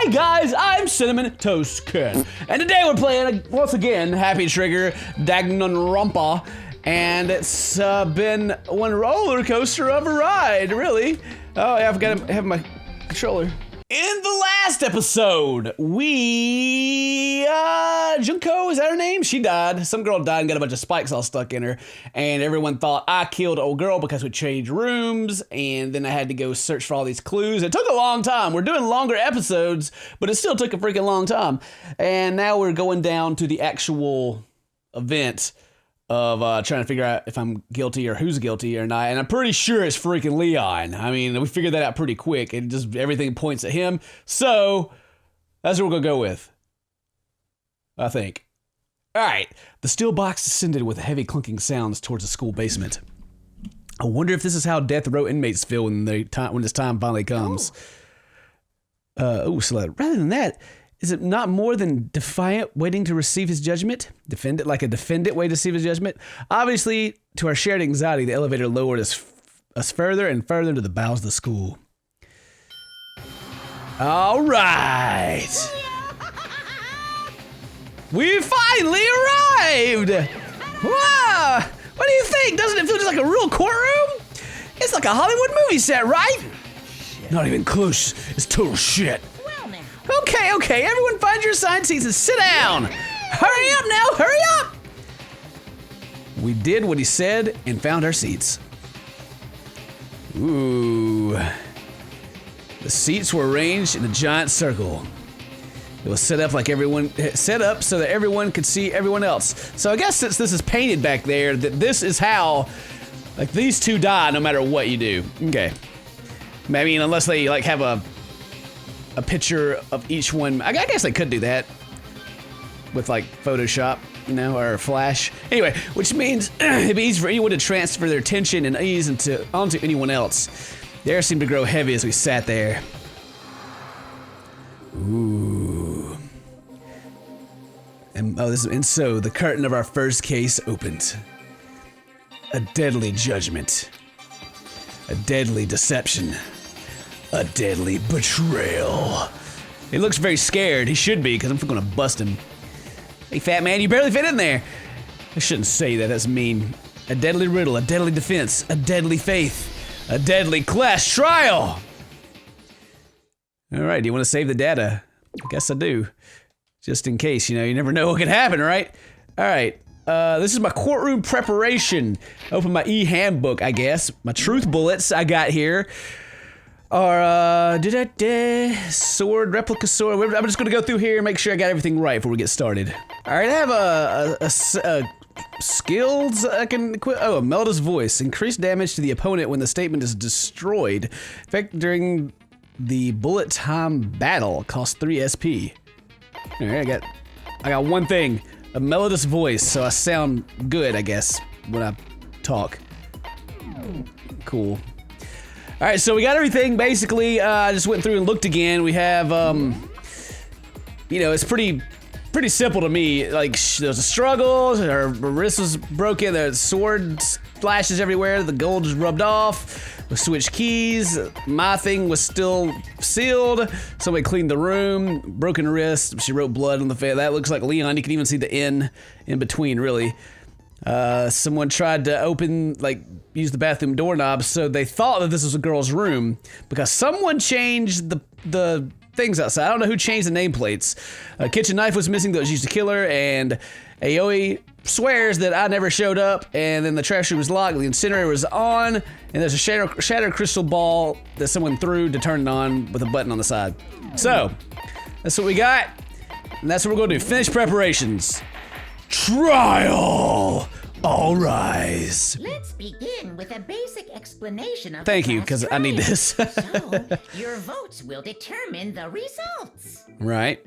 Hi guys, I'm CinnamonToastKen, and today we're playing once again Happy Trigger Danganronpa, and it's been one roller coaster of a ride, really. Oh yeah, I forgot to have my controller. In the last episode, Junko, is that her name? She died. Some girl died and got a bunch of spikes all stuck in her. And everyone thought I killed old girl because we changed rooms. And then I had to go search for all these clues. It took a long time. We're doing longer episodes, but it still took a freaking long time. And now we're going down to the actual event of trying to figure out if I'm guilty or who's guilty or not. And I'm pretty sure it's freaking Leon. I mean, we figured that out pretty quick. And just everything points at him. So that's what we're going to go with, I think. All right. The steel box descended with heavy clunking sounds towards the school basement. I wonder if this is how death row inmates feel when this time finally comes. So rather than that, is it not more than defiant waiting to receive his judgment? Defendant, like a defendant waiting to receive his judgment? Obviously, to our shared anxiety, the elevator lowered us further and further into the bowels of the school. All right. We finally arrived. Wow. What do you think? Doesn't it feel just like a real courtroom? It's like a Hollywood movie set, right? Shit. Not even close. It's total shit. Okay, everyone find your assigned seats and sit down. Hurry up now, hurry up! We did what he said and found our seats. Ooh. The seats were arranged in a giant circle. It was set up so that everyone could see everyone else. So I guess since this is painted back there, that this is how, like, these two die no matter what you do. Okay. I mean, unless they like have a picture of each one. I guess they could do that with like Photoshop, you know, or Flash. Anyway, which means it'd be easy for anyone to transfer their attention and ease onto anyone else. The air seemed to grow heavy as we sat there. Ooh. And so the curtain of our first case opened. A deadly judgment. A deadly deception. A deadly betrayal. He looks very scared. He should be, because I'm gonna bust him. Hey, fat man, you barely fit in there. I shouldn't say that, that's mean. A deadly riddle, a deadly defense, a deadly faith, a deadly class trial. All right, do you want to save the data? I guess I do. Just in case, you know, you never know what could happen, right? All right, this is my courtroom preparation. Open my e-handbook, I guess. My truth bullets I got here. Or, sword, replica sword. I'm just gonna go through here and make sure I got everything right before we get started. All right, I have a skills I can equip. Oh, a Melda's voice. Increased damage to the opponent when the statement is destroyed. Effect during the bullet time battle. Cost 3 SP. All right, I got one thing. A melodious voice, so I sound good, I guess, when I talk. Cool. All right, so we got everything, basically. I just went through and looked again. We have, you know, it's pretty simple to me. Like, there's a struggle, her wrist was broken, there's sword splashes everywhere, the gold is rubbed off, we switched keys, my thing was still sealed, somebody cleaned the room, broken wrist, she wrote blood on the face. That looks like Leon, you can even see the N in between, really. Someone tried to use the bathroom doorknob, so they thought that this was a girl's room because someone changed the things outside. I don't know who changed the nameplates. A kitchen knife was missing that was used to kill her, and Aoi swears that I never showed up, and then the trash room was locked, the incinerator was on, and there's a shattered crystal ball that someone threw to turn it on with a button on the side. So, that's what we got, and that's what we're gonna do. Finish preparations. Trial! All rise. Let's begin with a basic explanation of Thank you, because I need this. So, your votes will determine the results. Right.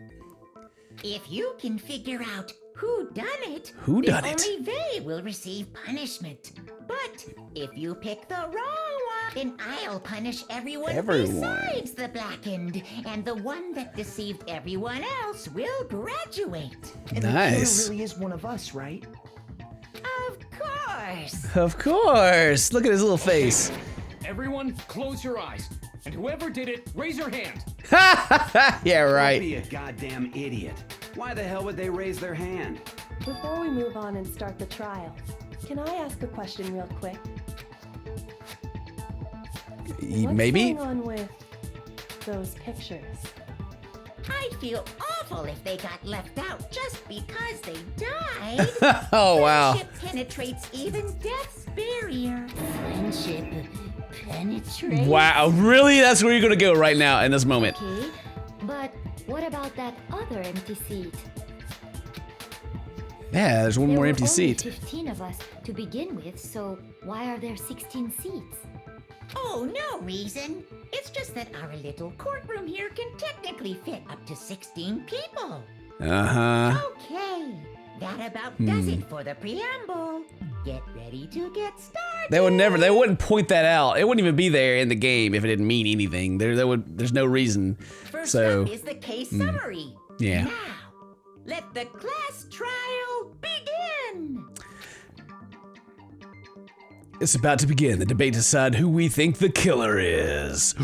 If you can figure out who done it, only they will receive punishment. But if you pick the wrong one, then I'll punish everyone besides the blackened, and the one that deceived everyone else will graduate. And nice. The killer really is one of us, right? Of course. Of course. Look at his little face. Everyone, close your eyes. And whoever did it, raise your hand. Yeah, right. Don't be a goddamn idiot. Why the hell would they raise their hand? Before we move on and start the trial, can I ask a question real quick? Maybe? What's going on with those pictures? I'd feel awful if they got left out just because they died. Oh, wow. Friendship penetrates even death's barrier. Friendship penetrates. Wow, really? That's where you're gonna go right now in this moment. Okay, but what about that other empty seat? Yeah, there's one There more were empty only seat. 15 of us to begin with, so why are there 16 seats? Oh, no reason. It's just that our little courtroom here can technically fit up to 16 people. Uh-huh. Okay, that about does it for the preamble. Get ready to get started. They wouldn't point that out. It wouldn't even be there in the game if it didn't mean anything. There's no reason. First So, up is the case summary. yeah. Now, let the class trial begin. It's about to begin. The debate to decide who we think the killer is.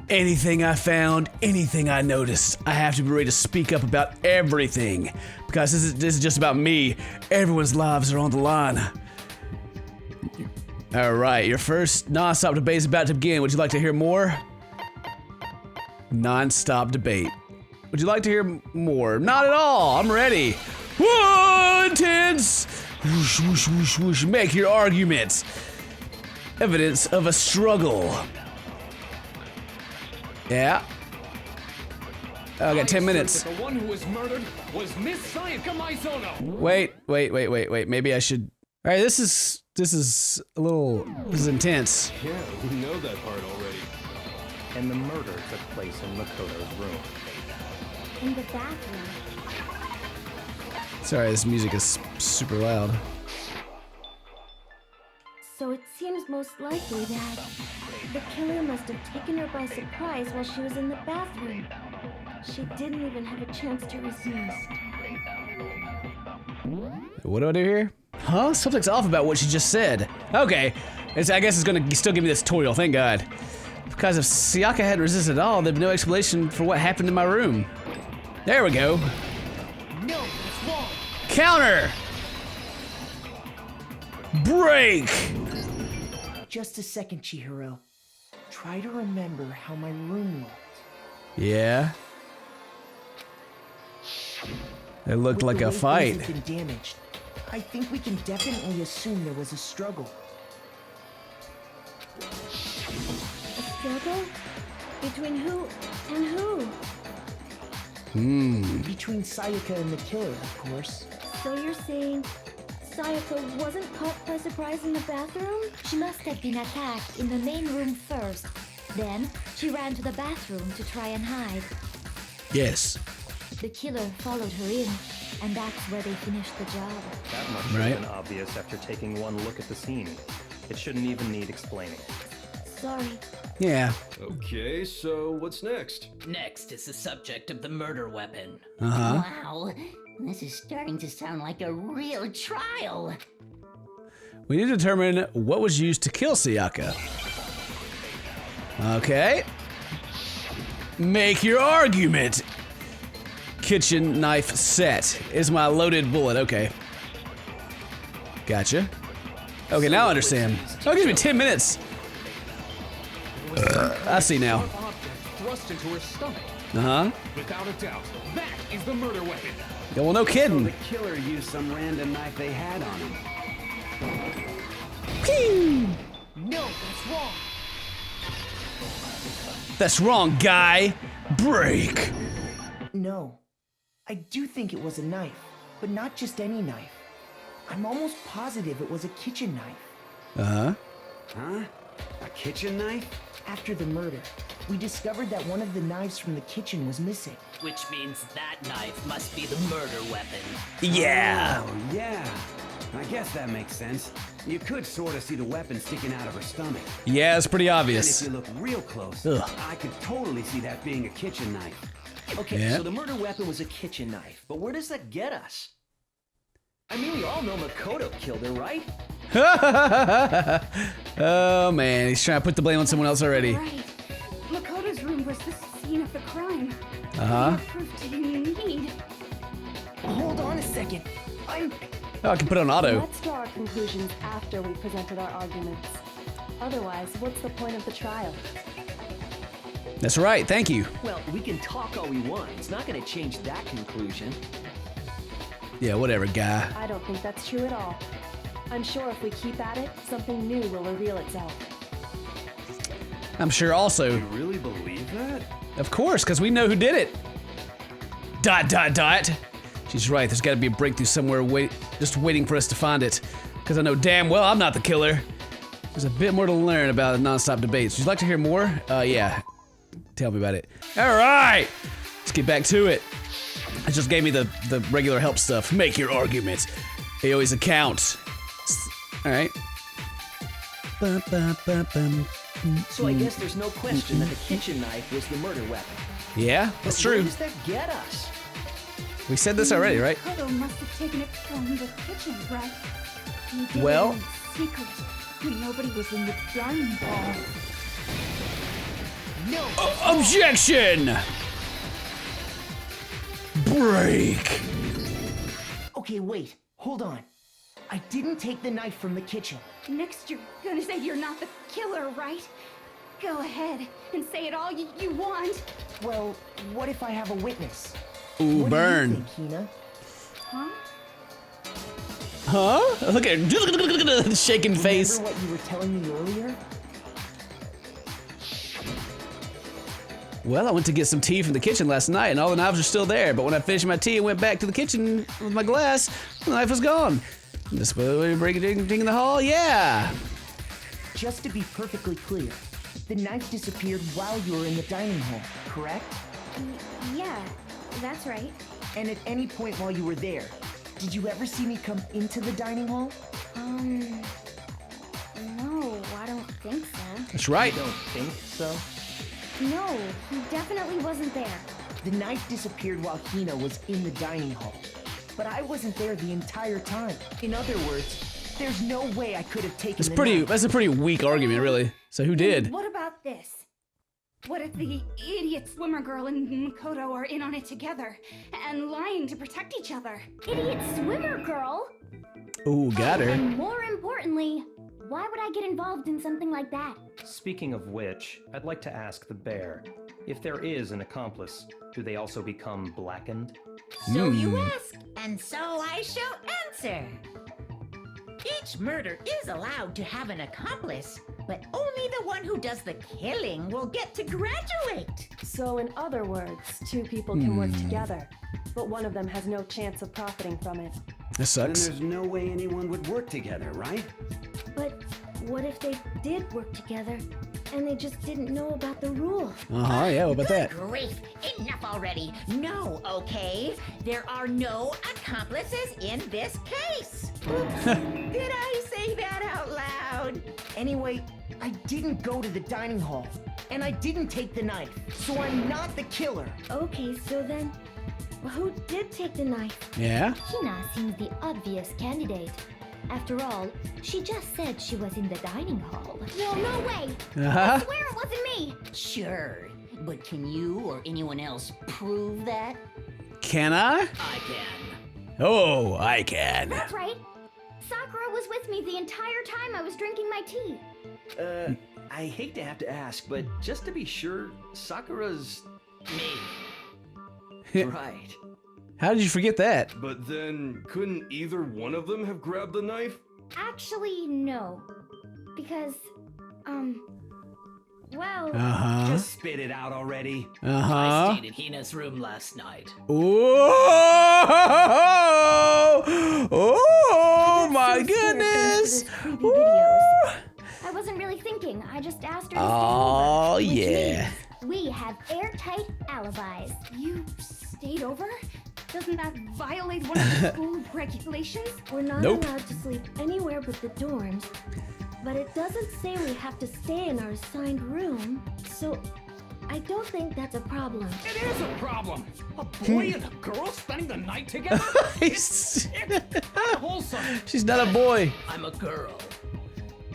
Anything I found, anything I noticed, I have to be ready to speak up about everything. Because this is just about me. Everyone's lives are on the line. Alright, your first non-stop debate is about to begin. Would you like to hear more? Non-stop debate. Would you like to hear more? Not at all. I'm ready. Whoa, intense! Whoosh, whoosh, whoosh, whoosh. Make your arguments. Evidence of a struggle. Yeah. I got 10 minutes. The one who was murdered was Miss Sayaka Maizono. Wait. Maybe I should. All right, this is intense. Yeah, we know that part already. And the murder took place in Makoto's room. In the bathroom. Sorry, this music is super loud. So it seems most likely that the killer must have taken her by surprise while she was in the bathroom. She didn't even have a chance to resist. What do I do here? Huh? Something's off about what she just said. Okay, I guess it's gonna still give me this tutorial, thank God. Because if Sayaka hadn't resisted at all, there'd be no explanation for what happened in my room. There we go. No, it's wrong. Counter! Break! Just a second, Chihiro. Try to remember how my room looked. Yeah. It looked like a With the way fight. things have been damaged, I think we can definitely assume there was a struggle. A struggle? Between who and who? Between Sayaka and the killer, of course. So you're saying Sayaka wasn't caught by surprise in the bathroom? She must have been attacked in the main room first. Then she ran to the bathroom to try and hide. Yes. The killer followed her in, and that's where they finished the job. That much Right. have been obvious after taking one look at the scene. It shouldn't even need explaining. Sorry. Yeah. Okay, so what's next? Next is the subject of the murder weapon. Uh-huh. Wow, this is starting to sound like a real trial. We need to determine what was used to kill Sayaka. Okay. Make your argument. Kitchen knife set is my loaded bullet. Okay. Gotcha. Okay, now I understand. Oh, it gives me 10 minutes. I see now. Object thrust into her stomach. Uh-huh. Without a doubt, that is the murder weapon. Yeah, well, no So kidding. the killer used some random knife they had on him. No, that's wrong. That's wrong, guy. Break. No. I do think it was a knife, but not just any knife. I'm almost positive it was a kitchen knife. Uh-huh. Huh? A kitchen knife? After the murder, we discovered that one of the knives from the kitchen was missing. Which means that knife must be the murder weapon. Yeah. Oh, yeah. I guess that makes sense. You could sort of see the weapon sticking out of her stomach. Yeah, it's pretty And if obvious. you look real close, Ugh. I could totally see that being a kitchen knife. Okay, Yeah. so the murder weapon was a kitchen knife, but where does that get us? I mean, we all know Makoto killed her, right? Oh man, he's trying to put the blame on someone else already. Right. Makoto's room was the scene of the crime. Uh-huh. What proof do you need? Hold on a second. Oh, I can put it on auto. Let's draw our conclusions after we presented our arguments. Otherwise, what's the point of the trial? That's right, thank you. Well, we can talk all we want. It's not gonna change that conclusion. Yeah, whatever, guy. I don't think that's true at all. I'm sure if we keep at it, something new will reveal itself. I'm sure also. You really believe that? Of course, because we know who did it. ... She's right, there's gotta be a breakthrough somewhere just waiting for us to find it. Because I know damn well I'm not the killer. There's a bit more to learn about the non-stop debates. Would you like to hear more? Yeah. Tell me about it. Alright! Let's get back to it. It just gave me the regular help stuff. Make your arguments. AOE's account. Alright. So I guess there's no question that the kitchen knife was the murder weapon. Yeah, that's true. Where does that get us? We said this already, right? Makoto must have taken it from the kitchen, right? He did Well- it in secret, when nobody was in the dining hall. No! Objection! Break! Okay, wait. Hold on. I didn't take the knife from the kitchen. Next, you're gonna say you're not the killer, right? Go ahead and say it all you want. Well, what if I have a witness? Ooh, What burn. do you think, Hina? Huh? Huh? Look at the shaking face. Remember what you were telling me earlier? Well, I went to get some tea from the kitchen last night and all the knives are still there, but when I finished my tea and went back to the kitchen with my glass, the knife was gone. This way we break it in the hall? Yeah! Just to be perfectly clear, the knife disappeared while you were in the dining hall, correct? Yeah, that's right. And at any point while you were there, did you ever see me come into the dining hall? No, I don't think so. That's right. You don't think so? No, he definitely wasn't there. The knife disappeared while Hina was in the dining hall, but I wasn't there the entire time. In other words, there's no way I could have taken That's a pretty weak argument, really. So who did? What about this? What if the idiot swimmer girl and Makoto are in on it together and lying to protect each other? Idiot swimmer girl? Ooh, got her. And more importantly, why would I get involved in something like that? Speaking of which, I'd like to ask the bear, if there is an accomplice, do they also become blackened? So you ask, and so I shall answer. Each murder is allowed to have an accomplice, but only the one who does the killing will get to graduate. So in other words, two people can work together, but one of them has no chance of profiting from it. That Then sucks. there's no way anyone would work together, right? But what if they did work together and they just didn't know about the rule? Uh-huh, yeah, what about that? Grief, enough already. No, okay? There are no accomplices in this case. Oops, did I say that out loud? Anyway, I didn't go to the dining hall, and I didn't take the knife, so I'm not the killer. Okay, so then, who did take the knife? Yeah? Hina seems the obvious candidate. After all, she just said she was in the dining hall. No way! Uh-huh. I swear it wasn't me! Sure, but can you or anyone else prove that? Can I? I can. Oh, I can. That's right. Sakura was with me the entire time I was drinking my tea. I hate to have to ask, but just to be sure, Sakura's me. Right. How did you forget that? But then, couldn't either one of them have grabbed the knife? Actually, no. Because, well... Uh-huh. Just spit it out already. I Uh-huh. stayed in Hina's room last night. Oh! Oh my so scared goodness! thanks to those creepy videos. I wasn't really thinking. I just asked her to stay Oh, over. Which yeah. means we have airtight alibis. You stayed over? Doesn't that violate one of the school regulations? We're not Nope. allowed to sleep anywhere but the dorms. But it doesn't say we have to stay in our assigned room. So I don't think that's a problem. It is a problem. A boy and a girl spending the night together? It's unwholesome. She's not a boy. I'm a girl.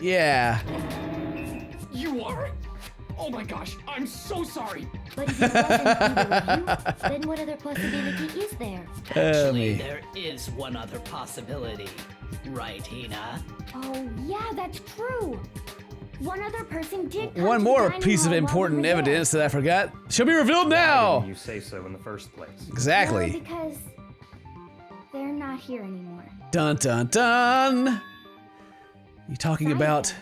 Yeah. You are? Oh my gosh, I'm so sorry. But if it wasn't either of you, then what other possibility is there? Actually, there is one other possibility. Right, Hina? Oh, yeah, that's true. One other person did come One to the more dining piece of hall while we important were there. evidence that I forgot. She'll be revealed Why now. didn't you say so in the first place? Exactly. Well, because they're not here anymore. Dun dun dun. You talking Sayaka. about?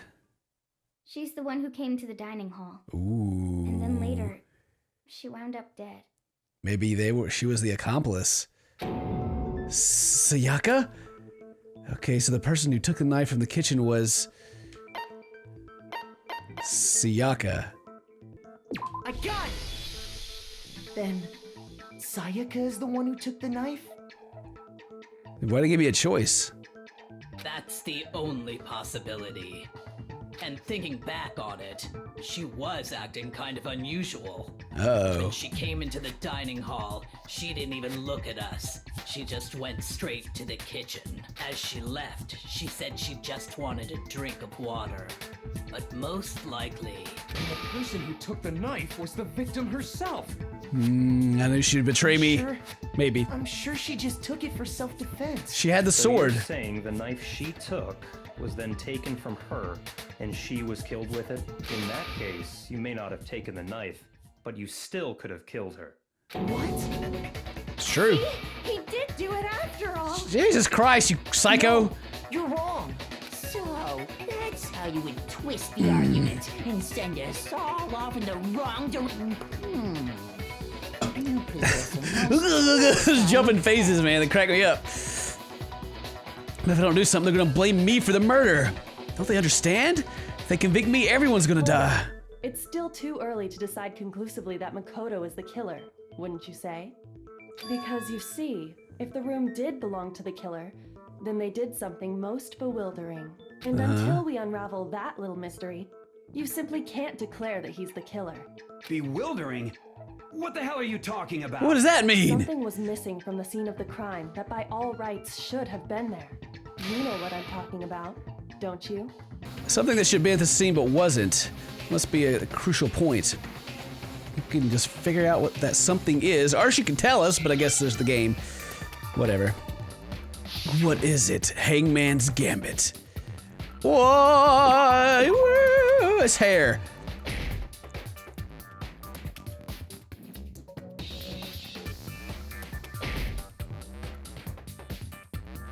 She's the one who came to the dining hall. Ooh. And then later, she wound up dead. Maybe she was the accomplice. Sayaka? Okay, so the person who took the knife from the kitchen was Sayaka. I got it! Then, Sayaka is the one who took the knife? Why did they give me a choice? That's the only possibility. And thinking back on it, she was acting kind of unusual. Uh-oh. When she came into the dining hall, she didn't even look at us. She just went straight to the kitchen. As she left, she said she just wanted a drink of water. But most likely... The person who took the knife was the victim herself. I knew she'd betray me. Sure. Maybe. I'm sure she just took it for self-defense. She had the So sword. you're saying the knife she took was then taken from her, and she was killed with it? In that case, you may not have taken the knife, but you still could have killed her. What? It's true. He did do it after all. Jesus Christ, you psycho. No, you're wrong. So, that's how you would twist the argument and send us all off in the wrong direction. You possess Those jumping phases, man, they crack me up. If I don't do something, they're gonna blame me for the murder. Don't they understand? If they convict me, everyone's gonna die. It's still too early to decide conclusively that Makoto is the killer, wouldn't you say? Because you see, if the room did belong to the killer, then they did something most bewildering. And until we unravel that little mystery, you simply can't declare that he's the killer. Bewildering? What the hell are you talking about? What does that mean? Something was missing from the scene of the crime that by all rights should have been there. You know what I'm talking about, don't you? Something that should be at the scene but wasn't. Must be a crucial point. You can just figure out what that something is, or she can tell us, but I guess there's the game. Whatever. What is it? Hangman's Gambit. Why? It's hair.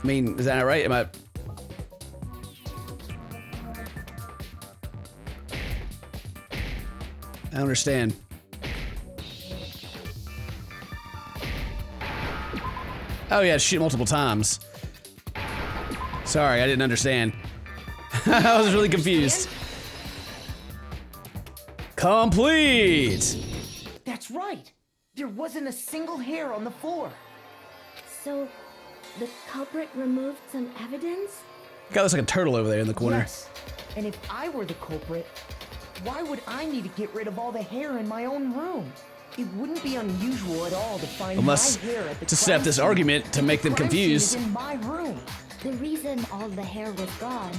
I mean, is that right? Am I? I don't understand. Oh yeah, shoot multiple times. Sorry, I didn't understand. I was really confused. Complete! That's right. There wasn't a single hair on the floor. So, the culprit removed some evidence? Guy looks like a turtle over there in the corner. Yes. And if I were the culprit, why would I need to get rid of all the hair in my own room? It wouldn't be unusual at all to find Unless my hair at the to set up crime this scene. argument to make them The crime scene is confused. in my room. The reason all the hair was gone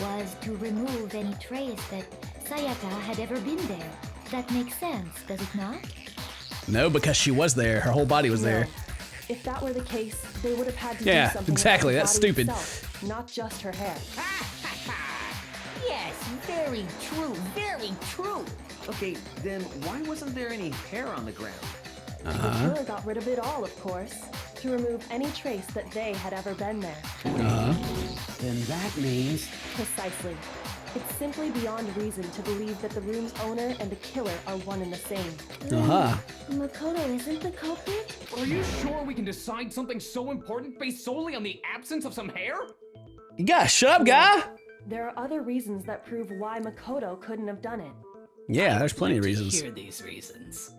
was to remove any trace that Sayaka had ever been there. That makes sense, does it not? No, because she was there. Her whole body was there. If that were the case, they would have had to Yeah, do something exactly, about that's the body stupid. itself, not just her hair. Yes, very true, very true. Okay, then why wasn't there any hair on the ground? The killer got rid of it all, of course, to remove any trace that they had ever been there. Then that means... Precisely. It's simply beyond reason to believe that the room's owner and the killer are one and the same. Makoto isn't the culprit? Are you sure we can decide something so important based solely on the absence of some hair? You gotta shut up, guy! There are other reasons that prove why Makoto couldn't have done it. Yeah, there's plenty of Like to reasons. hear these reasons.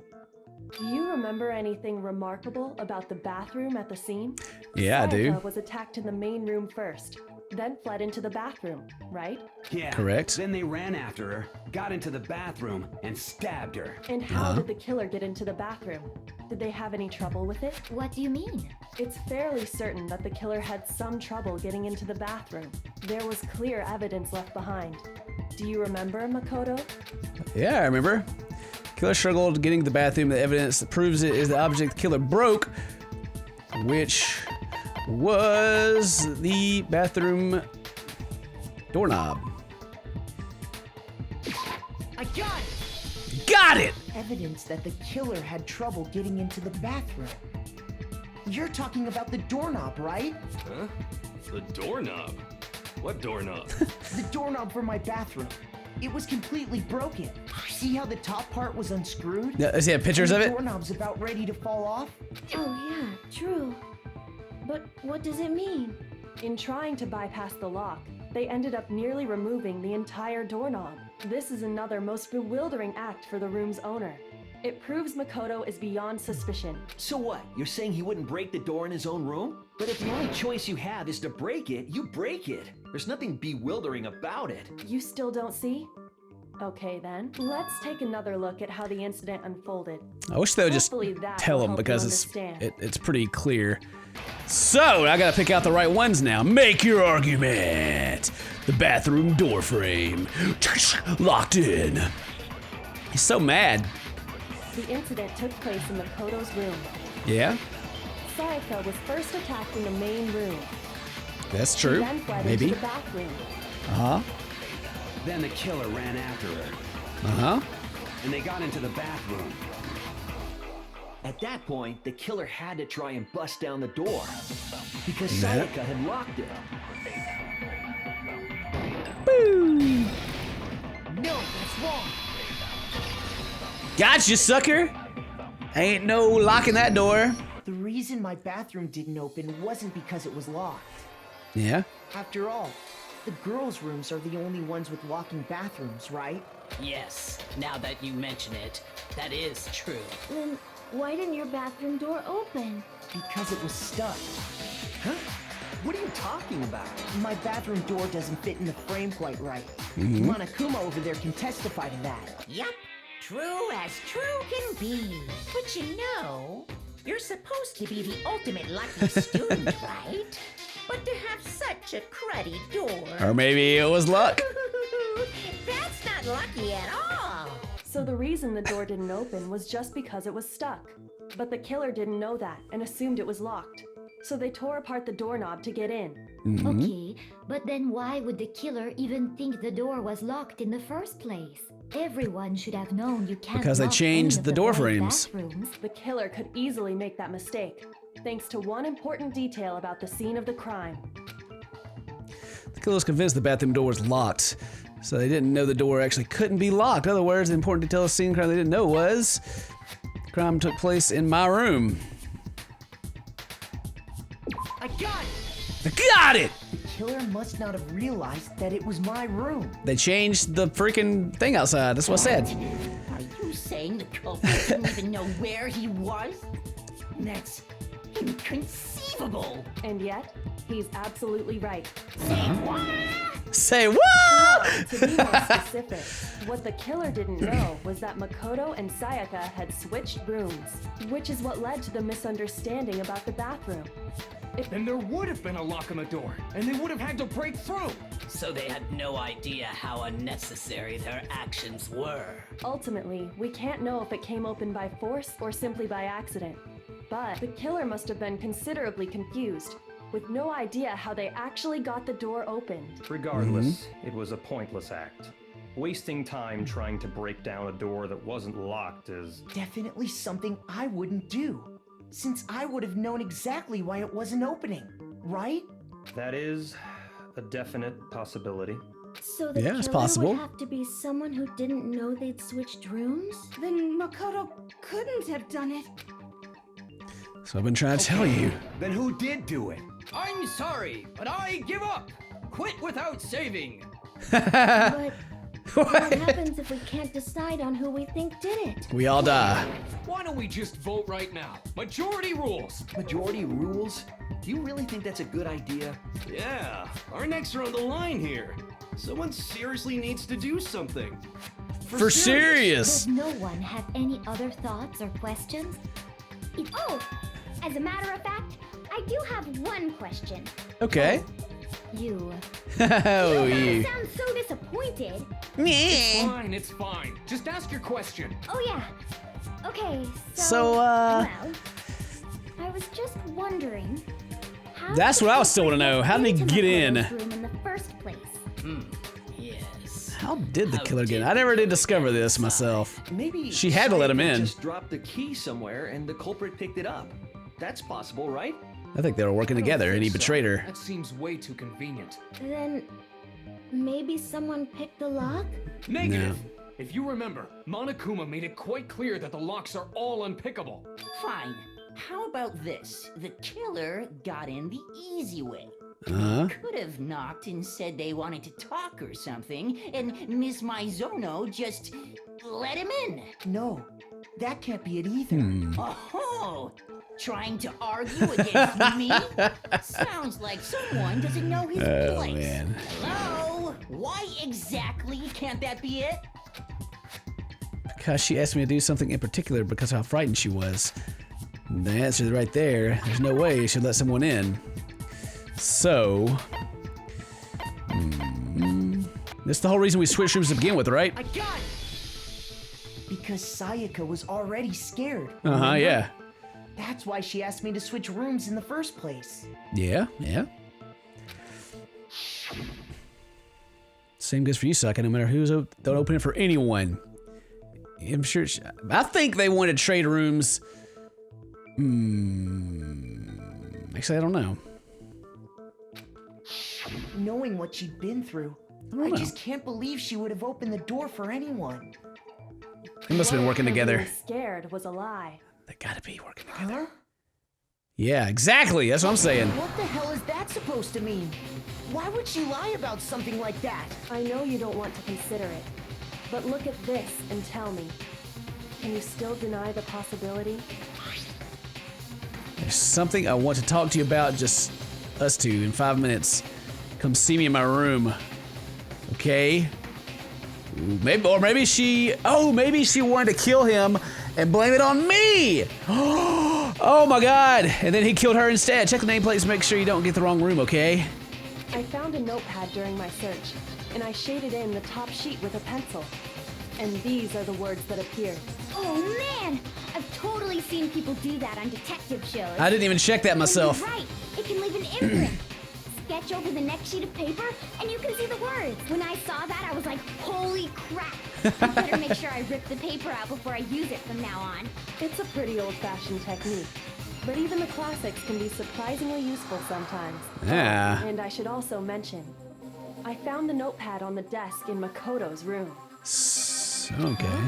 Do you remember anything remarkable about the bathroom at the scene? Yeah, I do. Sayaka was attacked in the main room first. then fled into the bathroom, right? Yeah. Correct. Then they ran after her, got into the bathroom, and stabbed her. And how did the killer get into the bathroom? Did they have any trouble with it? What do you mean? It's fairly certain that the killer had some trouble getting into the bathroom. There was clear evidence left behind. Do you remember, Makoto? Yeah, I remember. Killer struggled getting to the bathroom. The evidence that proves it is the object the killer broke, which was the bathroom doorknob. I got it! Got it! Evidence that the killer had trouble getting into the bathroom. You're talking about the doorknob, right? Huh? The doorknob? What doorknob? The doorknob for my bathroom. It was completely broken. See how the top part was unscrewed? Yeah, does he have pictures of The it? doorknob's about ready to fall off. Oh yeah, true. But what does it mean? In trying to bypass the lock, they ended up nearly removing the entire doorknob. This is another most bewildering act for the room's owner. It proves Makoto is beyond suspicion. So what? You're saying he wouldn't break the door in his own room? But if the only choice you have is to break it, you break it. There's nothing bewildering about it. You still don't see? Okay then, let's take another look at how the incident unfolded. I wish they would just Hopefully that tell will him help you because understand. it's pretty clear. So, I gotta pick out the right ones now. Make your argument. The bathroom door frame. Locked in. He's so mad. The incident took place in Makoto's room. Yeah? Sayaka was first attacked in the main room. That's She true. then fled Maybe. into the bathroom. Uh-huh. Then the killer ran after her, Uh-huh. and they got into the bathroom. At that point, the killer had to try and bust down the door because Yeah. Sayaka had locked it. No, that's wrong. Gotcha, sucker. Ain't no locking that door. The reason my bathroom didn't open wasn't because it was locked. Yeah? After all, the girls' rooms are the only ones with locking bathrooms, right? Yes, now that you mention it, that is true. Then why didn't your bathroom door open? Because it was stuck. Huh? What are you talking about? My bathroom door doesn't fit in the frame quite right. Mm-hmm. Monokuma over there can testify to that. Yup, true as true can be. But you know, you're supposed to be the ultimate lucky student, right? But to have such a cruddy door. Or maybe it was luck. That's not lucky at all. So the reason the door didn't open was just because it was stuck. But the killer didn't know that and assumed it was locked. So they tore apart the doorknob to get in. Mm-hmm. Okay, but then why would the killer even think the door was locked in the first place? Everyone should have known you can't Because they lock changed any of the door boys' frames. bathrooms. The killer could easily make that mistake, thanks to one important detail about the scene of the crime. The killer was convinced the bathroom door was locked, so they didn't know the door actually couldn't be locked. In other words, the important detail of the scene crime they didn't know was the crime took place in my room. I got it! I got it! The killer must not have realized that it was my room. They changed the freaking thing outside. That's what I said. Are you saying the culprit didn't even know where he was? That's inconceivable. And yet, he's absolutely right. Say what? To be more specific, what the killer didn't know was that Makoto and Sayaka had switched rooms, which is what led to the misunderstanding about the bathroom. Then there would have been a lock on the door, and they would have had to break through. So they had no idea how unnecessary their actions were. Ultimately, we can't know if it came open by force or simply by accident. But the killer must have been considerably confused, with no idea how they actually got the door opened. Regardless, it was a pointless act. Wasting time trying to break down a door that wasn't locked is... Definitely something I wouldn't do, since I would have known exactly why it wasn't opening, right? That is a definite possibility. So the Yeah, it's killer possible. would have to be someone who didn't know they'd switched rooms? Then Makoto couldn't have done it. So I've been trying to tell you. Then who did do it? I'm sorry, but I give up. Quit without saving. But What happens if we can't decide on who we think did it? We all die. Why don't we just vote right now? Majority rules. Majority rules? Do you really think that's a good idea? Yeah, our necks are on the line here. Someone seriously needs to do something. For serious. Does no one have any other thoughts or questions? Oh, as a matter of fact, I do have one question. Okay. You. Oh, You you. sound so disappointed. It's fine. Just ask your question. Oh yeah. Okay, So, well, I was just wondering. How That's did what I you was still want to know. How did he into get in? Makoto's room in the first place? Yes. How did the killer get in? I never did discover this myself. Maybe She had to let him Sayaka in. just dropped the key somewhere and the culprit picked it up. That's possible, right? I think they were working together and he betrayed her. That seems way too convenient. Then maybe someone picked the lock? Negative. If you remember, Monokuma made it quite clear that the locks are all unpickable. Fine. How about this? The killer got in the easy way. Uh-huh. Could have knocked and said they wanted to talk or something, and Miss Maizono just let him in. No, that can't be it either. Oh, trying to argue against me? Sounds like someone doesn't know his place. Man. Hello? Why exactly can't that be it? Because she asked me to do something in particular because of how frightened she was. The answer is right there. There's no way she'd let someone in. So, that's the whole reason we switched rooms to begin with, right? I got it! Because Sayaka was already scared. Uh-huh, yeah. That's why she asked me to switch rooms in the first place. Yeah. Same goes for you, Saka. No matter who's don't open it for anyone. I'm sure. I think they wanted to trade rooms. Actually, I don't know. Knowing what she'd been through, I just can't believe she would have opened the door for anyone. They must have been working together. Being scared was a lie. They gotta be working together. Yeah, exactly. That's what I'm saying. What the hell is that supposed to mean? Why would she lie about something like that? I know you don't want to consider it, but look at this and tell me. Can you still deny the possibility? There's something I want to talk to you about, just us two, in 5 minutes. Come see me in my room. Okay? Ooh, maybe she wanted to kill him and blame it on me! Oh my god! And then he killed her instead. Check the nameplates to make sure you don't get the wrong room, okay? I found a notepad during my search, and I shaded in the top sheet with a pencil. And these are the words that appeared. Oh man! I've totally seen people do that on detective shows. I didn't even check that myself. You're right. It can leave an imprint. Sketch over the next sheet of paper, and you can see the words. When I saw that, I was like, holy crap! I better make sure I rip the paper out before I use it from now on. It's a pretty old-fashioned technique, but even the classics can be surprisingly useful sometimes. Yeah. And I should also mention, I found the notepad on the desk in Makoto's room. Okay.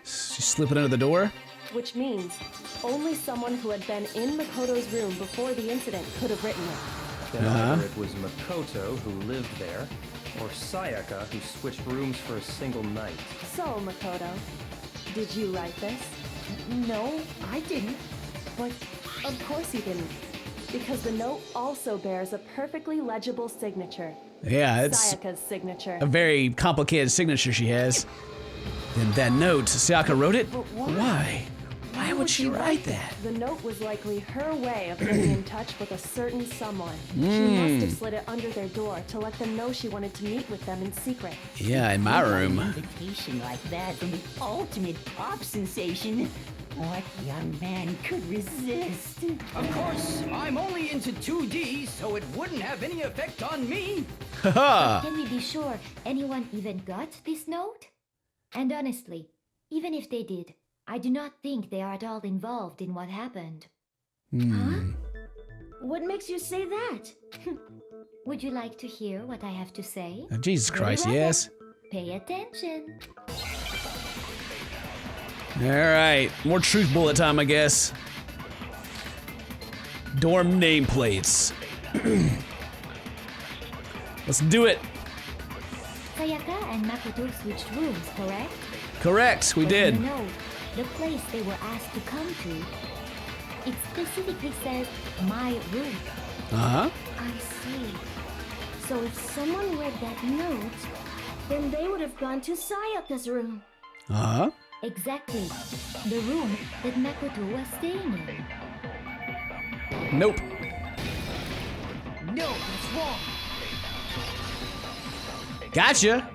She's slipping under the door? Which means only someone who had been in Makoto's room before the incident could have written it. Then either it was Makoto who lived there, or Sayaka who switched rooms for a single night. So, Makoto, did you write this? No, I didn't. But of course you didn't, because the note also bears a perfectly legible signature. Yeah, it's Sayaka's signature. a very complicated signature she has. And that note, Sayaka wrote it? Why? Why would she write that? The note was likely her way of getting in touch with a certain someone. She must have slid it under their door to let them know she wanted to meet with them in secret. Yeah, in my room. An invitation like that from the ultimate pop sensation. What young man could resist? Of course, I'm only into 2D, so it wouldn't have any effect on me. Haha! Can we be sure anyone even got this note? And honestly, even if they did, I do not think they are at all involved in what happened. Huh? What makes you say that? Would you like to hear what I have to say? Oh, Jesus Very Christ, well yes. then. Pay attention. Alright, more truth bullet time, I guess. Dorm nameplates. Let's do it. Sayaka and Makoto switched rooms, correct? Correct, we But did. You know, the place they were asked to come to, it specifically says my room. Uh-huh. I see. So if someone read that note, then they would have gone to Sayaka's room. Uh-huh. Exactly. The room that Makoto was staying in. Nope. No, that's wrong. Gotcha.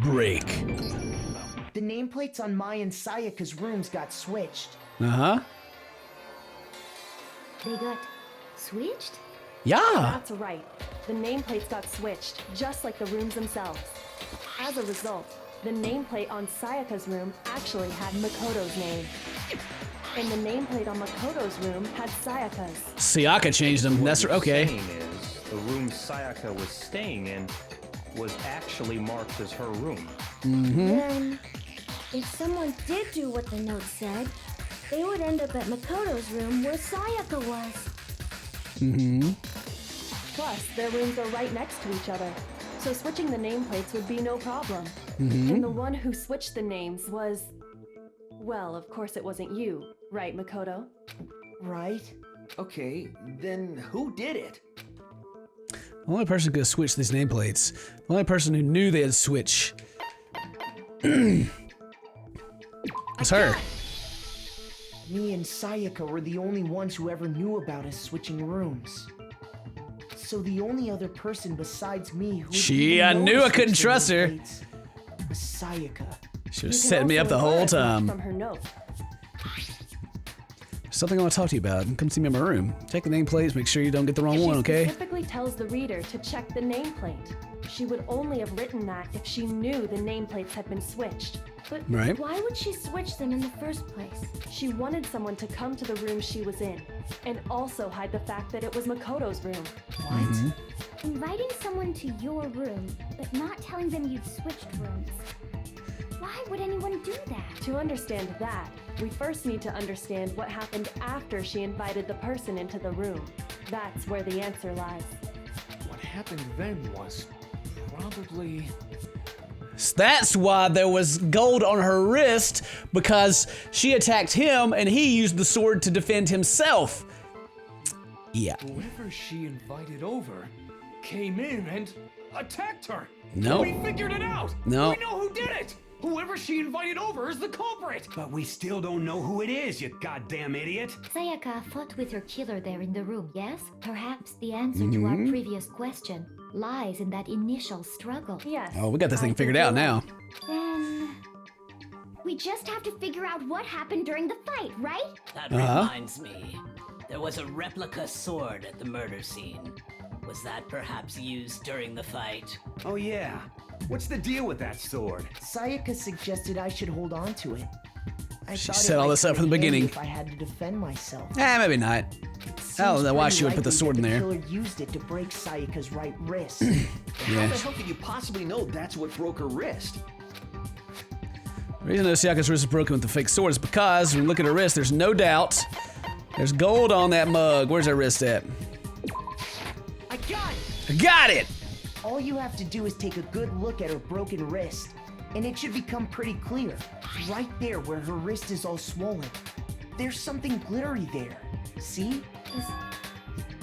Break. The nameplates on Mai and Sayaka's rooms got switched. Uh-huh. They got switched? Yeah. That's right. The nameplates got switched, just like the rooms themselves. As a result, the nameplate on Sayaka's room actually had Makoto's name. And the nameplate on Makoto's room had Sayaka's. Sayaka changed them. That's What okay. you're saying is the room Sayaka was staying in was actually marked as her room. Mm-hmm. Then, if someone did do what the note said, they would end up at Makoto's room where Sayaka was. Mm-hmm. Plus, their rooms are right next to each other, so switching the nameplates would be no problem. Mm-hmm. And the one who switched the names was... Well, of course it wasn't you, right, Makoto? Right? Okay, then who did it? The only person who could have switched these nameplates. The only person who knew they had switch. was her. Me and Sayaka were the only ones who ever knew about us switching rooms. So the only other person besides me who I knew I couldn't trust her. was Sayaka. She was setting me up the whole time. From her note. Something I want to talk to you about. Come see me in my room. Check the nameplates, make sure you don't get the wrong one, okay? She specifically tells the reader to check the nameplate. She would only have written that if she knew the nameplates had been switched. But Right. Why would she switch them in the first place? She wanted someone to come to the room she was in, and also hide the fact that it was Makoto's room. Mm-hmm. Inviting someone to your room, but not telling them you'd switched rooms. Why would anyone do that? To understand that, we first need to understand what happened after she invited the person into the room. That's where the answer lies. What happened then was probably... That's why there was gold on her wrist, because she attacked him and he used the sword to defend himself. Yeah. Whoever she invited over came in and attacked her. No. We figured it out. No. We know who did it. Whoever she invited over is the culprit. But we still don't know who it is, you goddamn idiot. Sayaka fought with her killer there in the room, yes? Perhaps the answer to our previous question lies in that initial struggle. Yes. Oh, we got this thing figured out now. Then... we just have to figure out what happened during the fight, right? That reminds me. There was a replica sword at the murder scene. Was that perhaps used during the fight? Oh yeah. What's the deal with that sword? Sayaka suggested I should hold on to it. I She thought set it all might this up come from the in handy beginning. If I had to defend myself. Maybe not. I don't know why Seems she would put the pretty sword in likely there. The killer used it to break Sayaka's right wrist. How the hell could you possibly know that's what broke her wrist? The reason Sayaka's wrist is broken with the fake sword is because when you look at her wrist, there's no doubt there's gold on that mug. Where's her wrist at? I got it! I got it! All you have to do is take a good look at her broken wrist, and it should become pretty clear. Right there where her wrist is all swollen. There's something glittery there. See?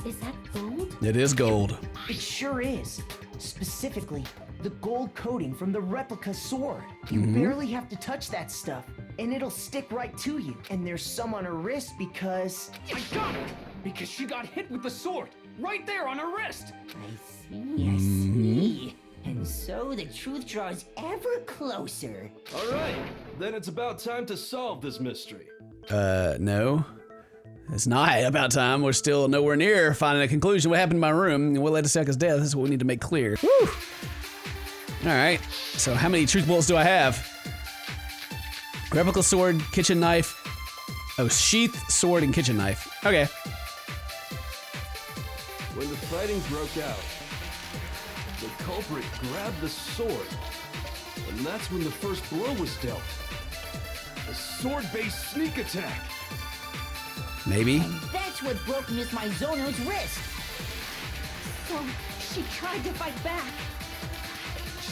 Is that gold? It is gold. It sure is. Specifically, the gold coating from the replica sword. You barely have to touch that stuff, and it'll stick right to you. And there's some on her wrist because... I got it! Because she got hit with the sword, right there on her wrist! I see. And so the truth draws ever closer. All right, then it's about time to solve this mystery. No. It's not about time. We're still nowhere near finding a conclusion. What happened in my room and what led to Sayaka's death is what we need to make clear. Woo! Alright, so how many truth bullets do I have? Replica sword, kitchen knife. Oh, sheath, sword, and kitchen knife. Okay. When the fighting broke out, the culprit grabbed the sword, and that's when the first blow was dealt. A sword-based sneak attack. Maybe. And that's what broke Miss Maizono's wrist. So, she tried to fight back.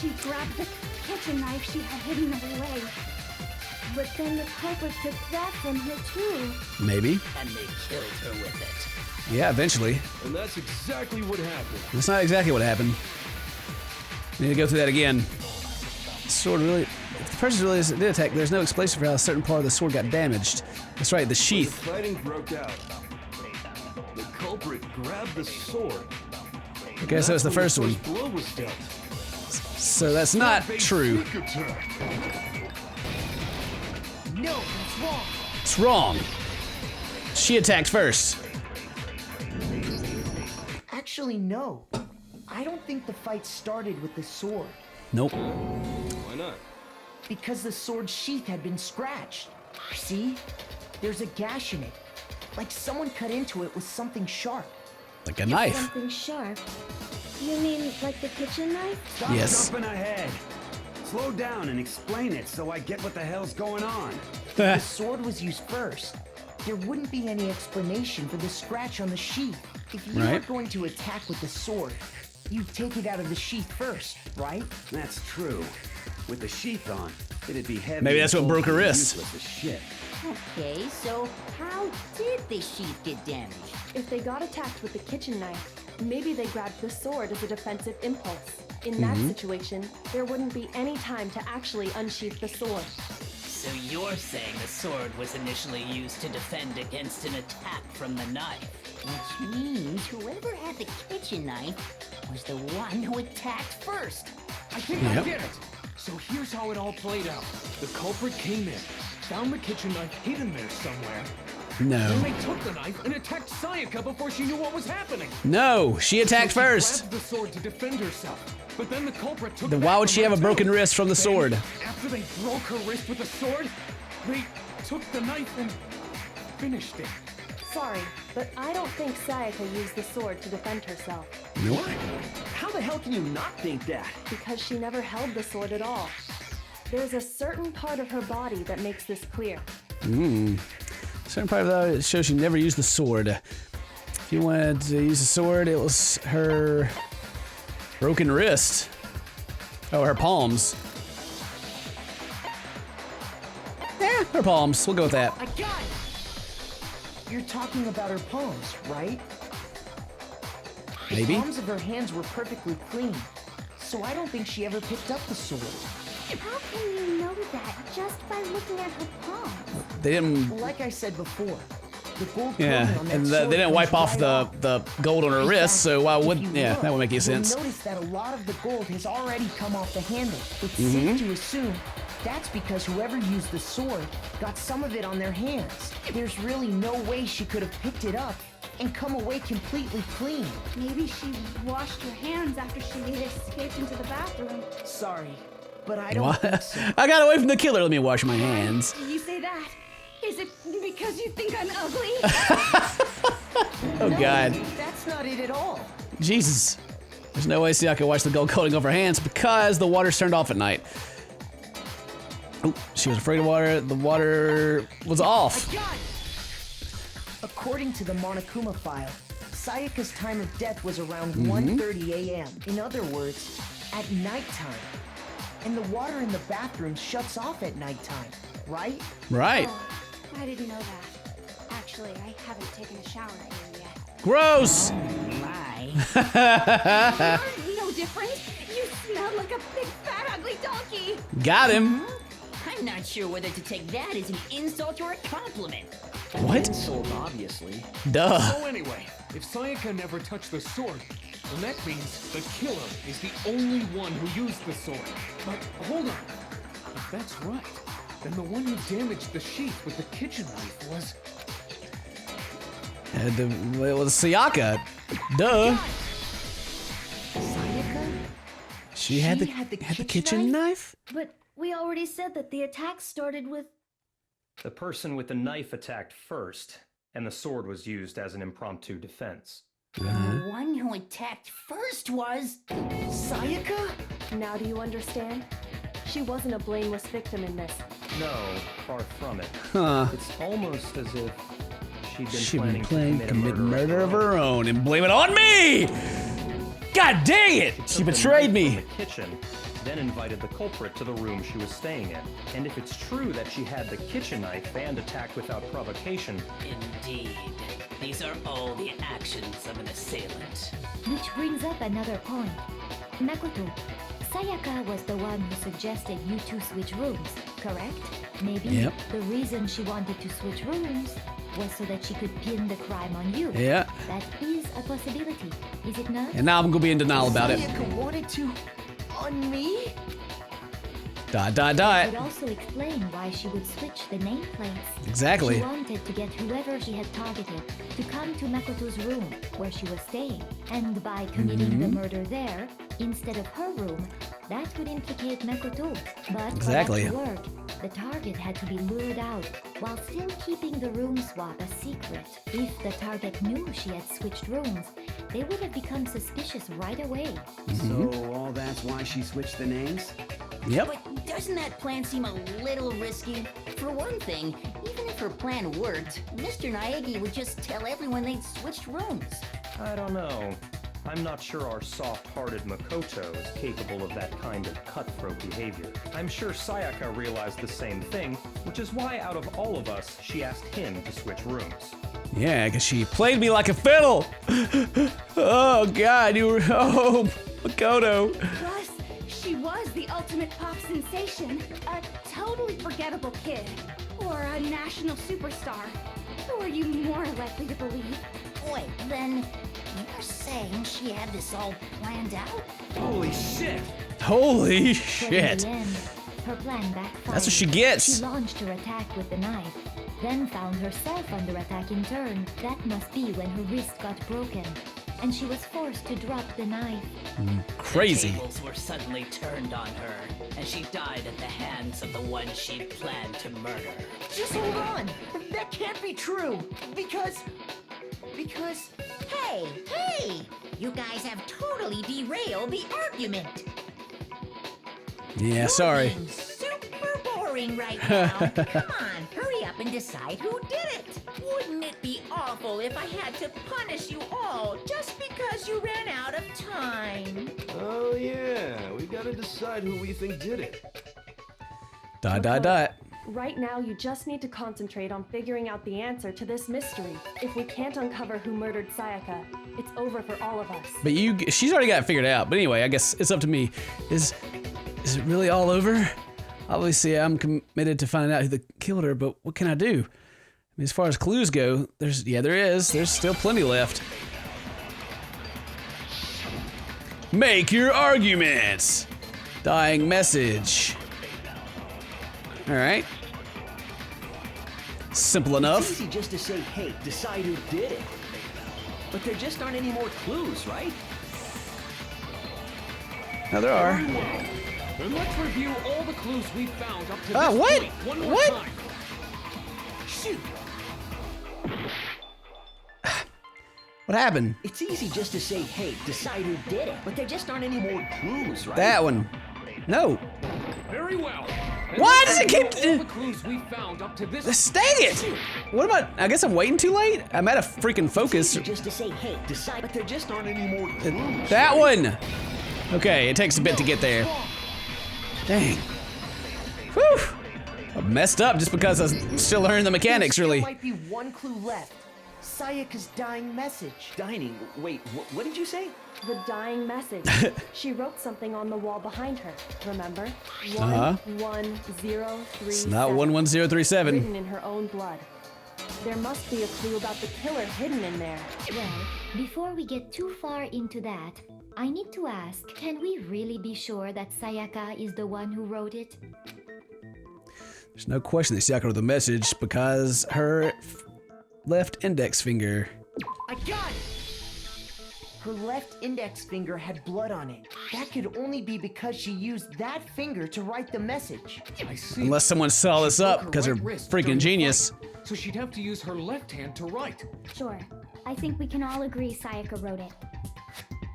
she grabbed the kitchen knife she had hidden away. But then the culprit took that from her too. Maybe. And they killed her with it. Yeah, eventually. And that's exactly what happened. That's not exactly what happened. Need to go through that again. Sword really. If the person really did attack, there's no explanation for how a certain part of the sword got damaged. That's right, the sheath. The fighting broke out. The culprit grabbed the sword. Okay, so it's the first one. Blow was dealt. So that's not true. No, that's wrong. It's wrong. She attacked first. Actually, no. I don't think the fight started with the sword. Nope. Why not? Because the sword's sheath had been scratched. See? There's a gash in it. Like someone cut into it with something sharp. Like a knife. Something sharp. You mean like the kitchen knife? Stop jumping ahead. Slow down and explain it so I get what the hell's going on. If the sword was used first, there wouldn't be any explanation for the scratch on the sheath. If you were going to attack with the sword, you'd take it out of the sheath first, right? That's true. With the sheath on, it'd be heavy. Maybe that's what broke her wrist. Useless as shit. Okay, so how did the sheath get damaged? If they got attacked with the kitchen knife, maybe they grabbed the sword as a defensive impulse. In that situation, there wouldn't be any time to actually unsheath the sword. So you're saying the sword was initially used to defend against an attack from the knife? Which means whoever had the kitchen knife was the one who attacked first. I think I get it. So here's how it all played out. The culprit came in, found the kitchen knife hidden there somewhere. No. Then they took the knife and attacked Sayaka before she knew what was happening. No, she attacked first. Grabbed the sword to defend herself. But then the culprit took Then it why back would from she her have a too. broken wrist from the Then, sword? After they broke her wrist with the sword, they took the knife and finished it. Sorry, but I don't think Sayaka used the sword to defend herself. Nope. How the hell can you not think that? Because she never held the sword at all. There's a certain part of her body that makes this clear. Certain part of that shows she never used the sword. If you wanted to use the sword, it was her broken wrist. Oh, her palms. Yeah, her palms. We'll go with that. I got it! You're talking about her palms, right? Maybe. The palms of her hands were perfectly clean, so I don't think she ever picked up the sword. How can you know that just by looking at her palms? They didn't. Like I said before, the gold Yeah, coating on that and sword they didn't wipe comes off right the gold on her In wrist, fact, so why if would? you Yeah, look, that would make any sense. You'll notice that a lot of the gold has already come off the handle. It's Mm-hmm. safe to assume that's because whoever used the sword got some of it on their hands. There's really no way she could have picked it up and come away completely clean. Maybe she washed her hands after she escaped into the bathroom. Sorry, but I don't What? think so. I got away from the killer. Let me wash my hands. You say that? Is it because you think I'm ugly? Oh God, That's not it at all. Jesus! There's no way Sayaka could wash the gold coating off her hands because the water's turned off at night. Oh, she was afraid of water. The water was off. According to the Monokuma file, Sayaka's time of death was around Mm-hmm. 1:30 a.m. In other words, at nighttime. And the water in the bathroom shuts off at nighttime, right? Right. Oh, I didn't know that. Actually, I haven't taken a shower here yet. Gross. My. You're no different. You smell like a big fat ugly donkey. Got him. I'm not sure whether to take that as an insult or a compliment. What? Insult, obviously. Duh. So anyway, if Sayaka never touched the sword, then that means the killer is the only one who used the sword. But hold on. If that's right, then the one who damaged the sheath with the kitchen knife was... It was Sayaka. Duh. Sayaka? She had the had the kitchen knife? But we already said that the attack started with. The person with the knife attacked first, and the sword was used as an impromptu defense. The one who attacked first was... Sayaka? Now do you understand? She wasn't a blameless victim in this. No, far from it. Huh. It's almost as if she'd She'd been been planning planning to commit murder of her own and blame it on me! God dang it! She betrayed me! The kitchen, then invited the culprit to the room she was staying in. And if it's true that she had the kitchen knife and attacked without provocation... Indeed. These are all the actions of an assailant. Which brings up another point. Makoto, Sayaka was the one who suggested you two switch rooms, correct? Maybe the reason she wanted to switch rooms was so that she could pin the crime on you. Yeah. That is a possibility, is it not? And now I'm gonna be in denial about it. Sayaka wanted to... on me? Dot. It would also explain why she would switch the nameplates. Exactly. She wanted to get whoever she had targeted to come to Makoto's room where she was staying. And by committing the murder there, instead of her room, that would implicate Makoto. But exactly. for that to work, the target had to be lured out while still keeping the room swap a secret. If the target knew she had switched rooms, they would have become suspicious right away. So all that's why she switched the names? Yep. But doesn't that plan seem a little risky? For one thing, even if her plan worked, Mr. Naegi would just tell everyone they'd switched rooms. I don't know. I'm not sure our soft-hearted Makoto is capable of that kind of cutthroat behavior. I'm sure Sayaka realized the same thing, which is why out of all of us, she asked him to switch rooms. Yeah, because she played me like a fiddle. Oh, God, you were... Oh, Makoto. Plus, she was the ultimate pop sensation. A totally forgettable kid. Or a national superstar. Who are you more likely to believe? Wait, then you're saying she had this all planned out? Holy shit! Holy But shit. in the end, her plan backfired. That's what she gets. She launched her attack with the knife, then found herself under attack in turn. That must be when her wrist got broken, and she was forced to drop the knife. Crazy. The tables were suddenly turned on her, and she died at the hands of the one she planned to murder. Just hold on! That can't be true! Because... Hey! You guys have totally derailed the argument. Yeah, sorry. Being super boring right now. Come on, hurry up and decide who did it. Wouldn't it be awful if I had to punish you all just because you ran out of time? Oh yeah, we gotta decide who we think did it. Dot. Right now, you just need to concentrate on figuring out the answer to this mystery. If we can't uncover who murdered Sayaka, it's over for all of us. But she's already got it figured out. But anyway, I guess it's up to me. Is it really all over? Obviously, I'm committed to finding out who killed her, but what can I do? I mean, as far as clues go, there is. There's still plenty left. Make your arguments. Dying message. All right. Simple enough. It's easy just to say, hey, decide who did it. But there just aren't any more clues, right? Now there are. And let's review all the clues we found up to this what? point one more What? time. Shoot! What happened? It's easy just to say, hey, decide who did it. But there just aren't any more clues, right? That one. No. Very well. And Why let's does it keep... review all the clues we found up to this State it! What am I guess I'm waiting too late? I'm out of freaking focus. It's easy just to say, hey, decide. But there just aren't any more clues. That one! Okay, it takes a bit to get there. Dang. Whew! I messed up just because I was still learning the mechanics, really. There might be one clue left. Sayaka's dying message. Dining? Wait, what did you say? The dying message. She wrote something on the wall behind her, remember? 11037. It's not 11037. Written in her own blood. There must be a clue about the killer hidden in there. Well, before we get too far into that, I need to ask, can we really be sure that Sayaka is the one who wrote it? There's no question that Sayaka wrote the message because her left index finger. I got it! Her left index finger had blood on it. That could only be because she used that finger to write the message. I see. Unless someone saw this up because they're Right wrist during freaking the genius. fight, so she'd have to use her left hand to write. Sure. I think we can all agree Sayaka wrote it.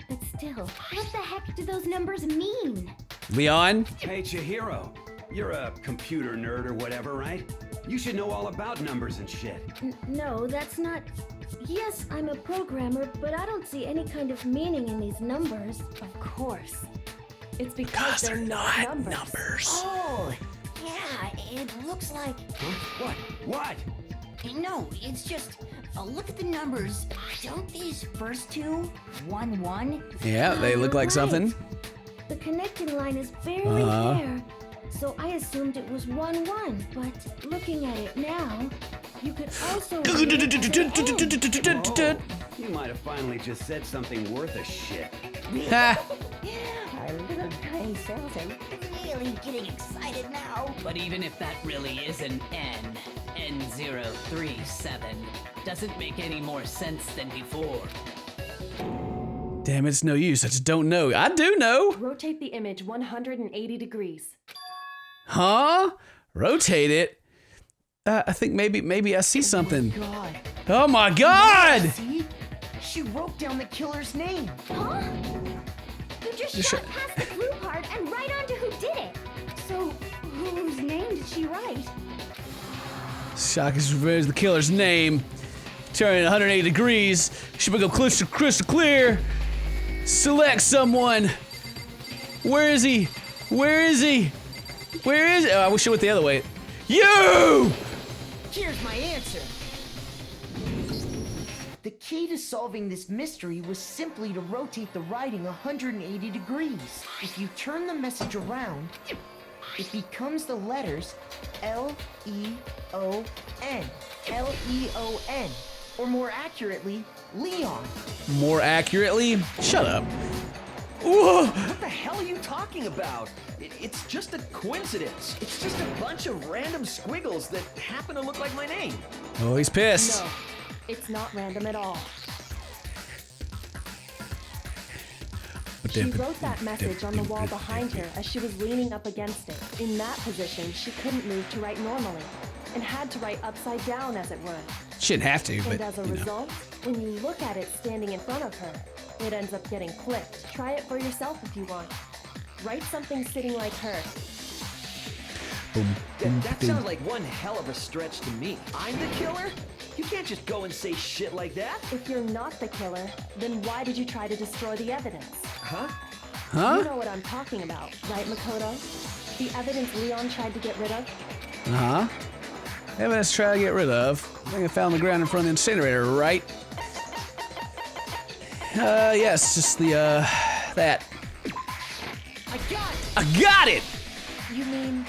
But still, what the heck do those numbers mean? Leon? Hey, Chihiro. You're a computer nerd or whatever, right? You should know all about numbers and shit. No, that's not... Yes, I'm a programmer, but I don't see any kind of meaning in these numbers. Of course. It's because they're not numbers. Oh, yeah, it looks like... What? No, it's just... look at the numbers. Don't these first two 1 1? Yeah, they look like something. The connecting line is very there, so I assumed it was 1 1. But looking at it now, you could also. You might have finally just said something worth a shit. Our little tiny cells are really getting excited now. But even if that really is an N037, doesn't make any more sense than before. Damn, it's no use. I just don't know. I do know. Rotate the image 180 degrees. Huh? Rotate it? I think maybe I see something. God. Oh my God! See? She wrote down the killer's name. Huh? You just shot past the clue part and right onto who did it. So, whose name did she write? Shaka's reveals the killer's name. Turning 180 degrees. Should become crystal clear. Select someone. Where is he? Where is he? Where is? Oh, I wish it went the other way. You! Here's my answer. The key to solving this mystery was simply to rotate the writing 180 degrees. If you turn the message around, it becomes the letters L-E-O-N. L-E-O-N. Or more accurately, Leon. More accurately? Shut up. Whoa! What the hell are you talking about? It's just a coincidence. It's just a bunch of random squiggles that happen to look like my name. Oh, he's pissed. No, it's not random at all. She wrote that message on the wall behind her as she was leaning up against it. In that position, she couldn't move to write normally and had to write upside down, as it were. Shouldn't have to, but And as a result, when you look at it standing in front of her, it ends up getting clipped. Try it for yourself if you want. Write something sitting like her. That sounds like one hell of a stretch to me. I'm the killer? You can't just go and say shit like that. If you're not the killer, then why did you try to destroy the evidence? Huh? You know what I'm talking about, right, Makoto? The evidence Leon tried to get rid of? Uh-huh. Evidence to try to get rid of. I think I found the ground in front of the incinerator, right? Yes, just the, that. I got it! I got it! You mean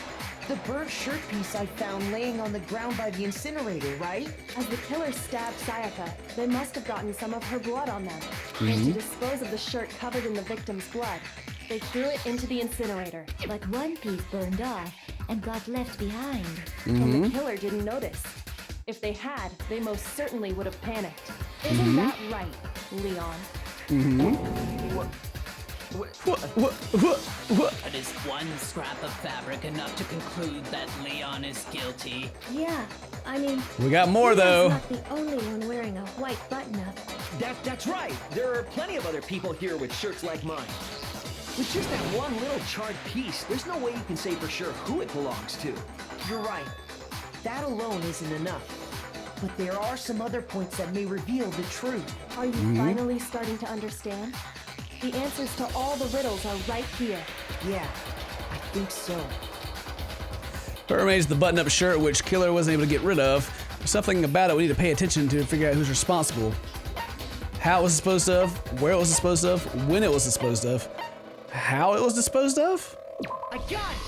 the burnt shirt piece I found laying on the ground by the incinerator, right? As the killer stabbed Sayaka, they must have gotten some of her blood on them. And to dispose of the shirt covered in the victim's blood, they threw it into the incinerator. But one piece burned off and got left behind. And the killer didn't notice. If they had, they most certainly would have panicked. Isn't that right, Leon? But is one scrap of fabric enough to conclude that Leon is guilty? Yeah, I mean... We got more, though. Leon's not the only one wearing a white button-up. That's right. There are plenty of other people here with shirts like mine. With just that one little charred piece, there's no way you can say for sure who it belongs to. You're right. That alone isn't enough. But there are some other points that may reveal the truth. Are you finally starting to understand? The answers to all the riddles are right here. Yeah, I think so. What remains the button-up shirt which killer wasn't able to get rid of. There's something about it we need to pay attention to figure out who's responsible. How it was disposed of, where it was disposed of, when it was disposed of, how it was disposed of? I got it!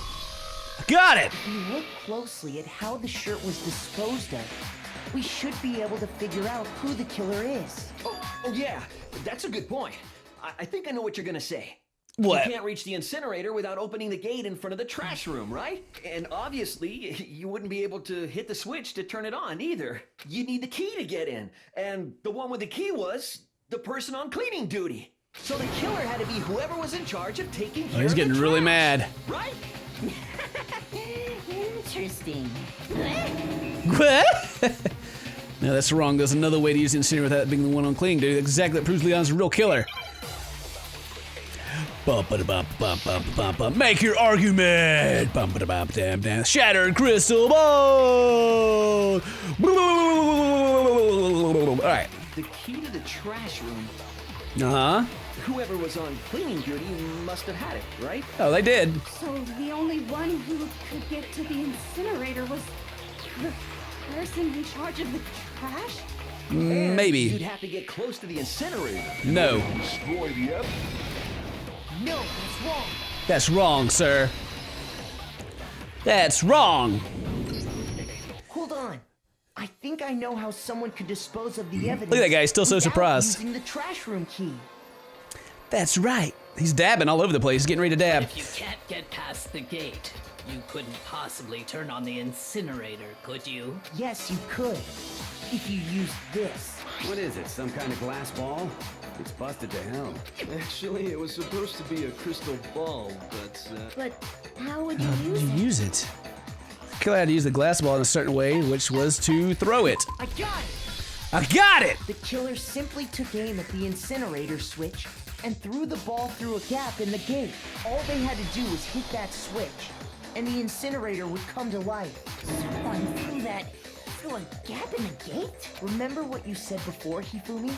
I got it! If you look closely at how the shirt was disposed of, we should be able to figure out who the killer is. Oh yeah, that's a good point. I think I know what you're gonna say. What? You can't reach the incinerator without opening the gate in front of the trash room, right? And obviously, you wouldn't be able to hit the switch to turn it on either. You need the key to get in. And the one with the key was the person on cleaning duty. So the killer had to be whoever was in charge of taking care Oh, he's of the getting really trash, mad. Right? Interesting. What? No, that's wrong. There's another way to use the incinerator without being the one on cleaning duty. Exactly, that proves Leon's a real killer. Make your argument. Shattered crystal ball. All right. The key to the trash room Uh-huh. Whoever was on cleaning duty must have had it, right? Oh, they did. So the only one who could get to the incinerator was the person in charge of the trash? Maybe. You'd have to get close to the incinerator. No. Destroy the evidence. No, that's wrong. That's wrong, sir. That's wrong. Hold on. I think I know how someone could dispose of the evidence. Look at that guy, he's still so without surprised. Using the trash room key. That's right. He's dabbing all over the place. He's getting ready to dab. If you can't get past the gate, you couldn't possibly turn on the incinerator, could you? Yes, you could. If you used this. What is it, some kind of glass ball? It's busted to hell. Actually, it was supposed to be a crystal ball, but But how would you How did use you it? use it? The killer had to use the glass ball in a certain way, which was to throw it. I got it! I got it! The killer simply took aim at the incinerator switch and threw the ball through a gap in the gate. All they had to do was hit that switch, and the incinerator would come to life. Someone threw that through a gap in the gate? Remember what you said before, Hifumi?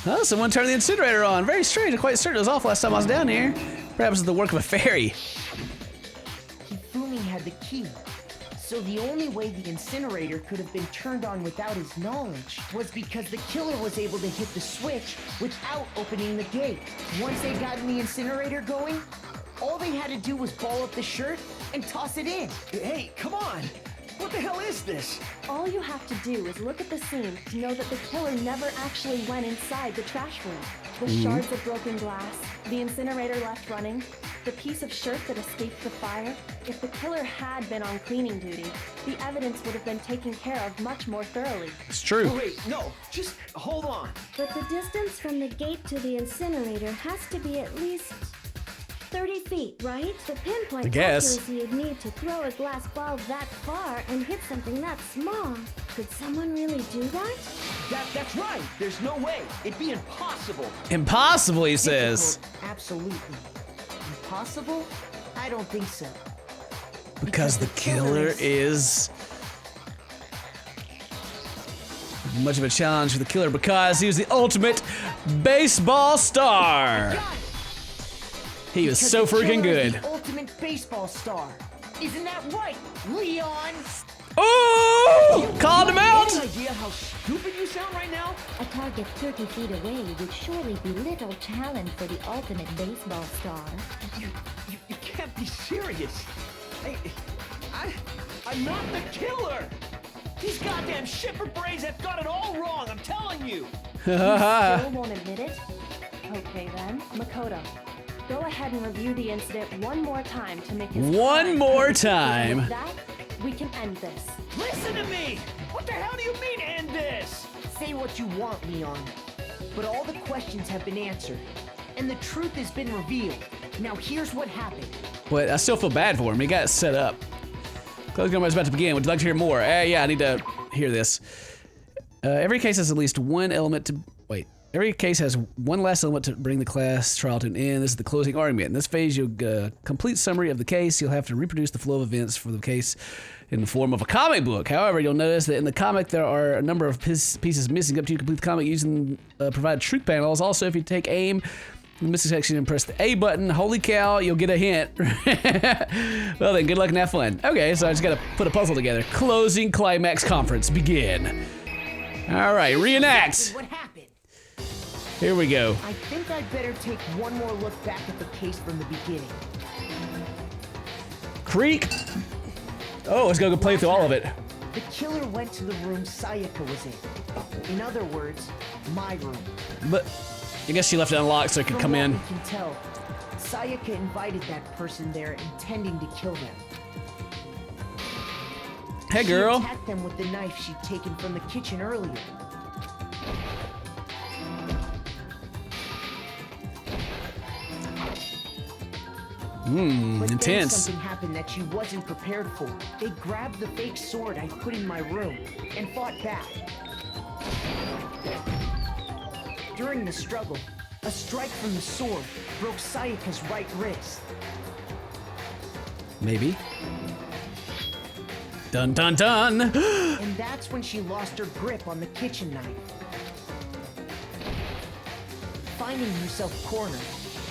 Oh, someone turned the incinerator on. Very strange. I'm quite certain it was off last time I was down here. Perhaps it's the work of a fairy. Hifumi had the key. So the only way the incinerator could have been turned on without his knowledge was because the killer was able to hit the switch without opening the gate. Once they got the incinerator going, all they had to do was ball up the shirt and toss it in. Hey, come on! What the hell is this? All you have to do is look at the scene to know that the killer never actually went inside the trash room. The shards of broken glass, the incinerator left running, the piece of shirt that escaped the fire. If the killer had been on cleaning duty, the evidence would have been taken care of much more thoroughly. It's true. Oh, wait, no, just hold on. But the distance from the gate to the incinerator has to be at least 30 feet, right? The pinpoint I guess. accuracy you'd need to throw a glass ball that far and hit something that small. Could someone really do that? That's right. There's no way. It'd be impossible. Impossible, he says. Difficult, absolutely. Impossible? I don't think so. Because the killer is much of a challenge for the killer because he was the ultimate baseball star. He was so Because the freaking killer is good. the ultimate baseball star. Isn't that right, Leon? Oh! Called him out! Any idea how stupid you sound right now? A target 30 feet away would surely be little challenge for the ultimate baseball star. You can't be serious. I'm not the killer. These goddamn shipper brains have got it all wrong, I'm telling you. You still won't admit it? Okay then, Makoto. Go ahead and review the incident one more time to make his One comment more perfect. time. With that, we can end this. Listen to me. What the hell do you mean end this? Say what you want, Leon. But all the questions have been answered, and the truth has been revealed. Now here's what happened. But I still feel bad for him. He got set up. Closing argument is about to begin. Would you like to hear more? Yeah, I need to hear this. Every case has at least one element to... Wait. Every case has one last element to bring the class trial to an end. This is the closing argument. In this phase, you'll get a complete summary of the case. You'll have to reproduce the flow of events for the case in the form of a comic book. However, you'll notice that in the comic, there are a number of pieces missing up to you complete the comic using provided truth panels. Also, if you take aim in the missing section and press the A button, holy cow, you'll get a hint. Well then, good luck and have fun. Okay, so I just gotta put a puzzle together. Closing climax conference, begin. All right, reenact. What happened? Here we go. I think I'd better take one more look back at the case from the beginning. Creek. Oh, let's go play through all of it. The killer went to the room Sayaka was in. In other words, my room. But I guess she left it unlocked so it could come in. From what we can tell, Sayaka invited that person there intending to kill them. Hey, girl. She attacked them with the knife she'd taken from the kitchen earlier. But then Intense. something happened that she wasn't prepared for. They grabbed the fake sword I put in my room and fought back. During the struggle, a strike from the sword broke Sayaka's right wrist. Maybe. Dun dun dun! And that's when she lost her grip on the kitchen knife. Finding herself cornered,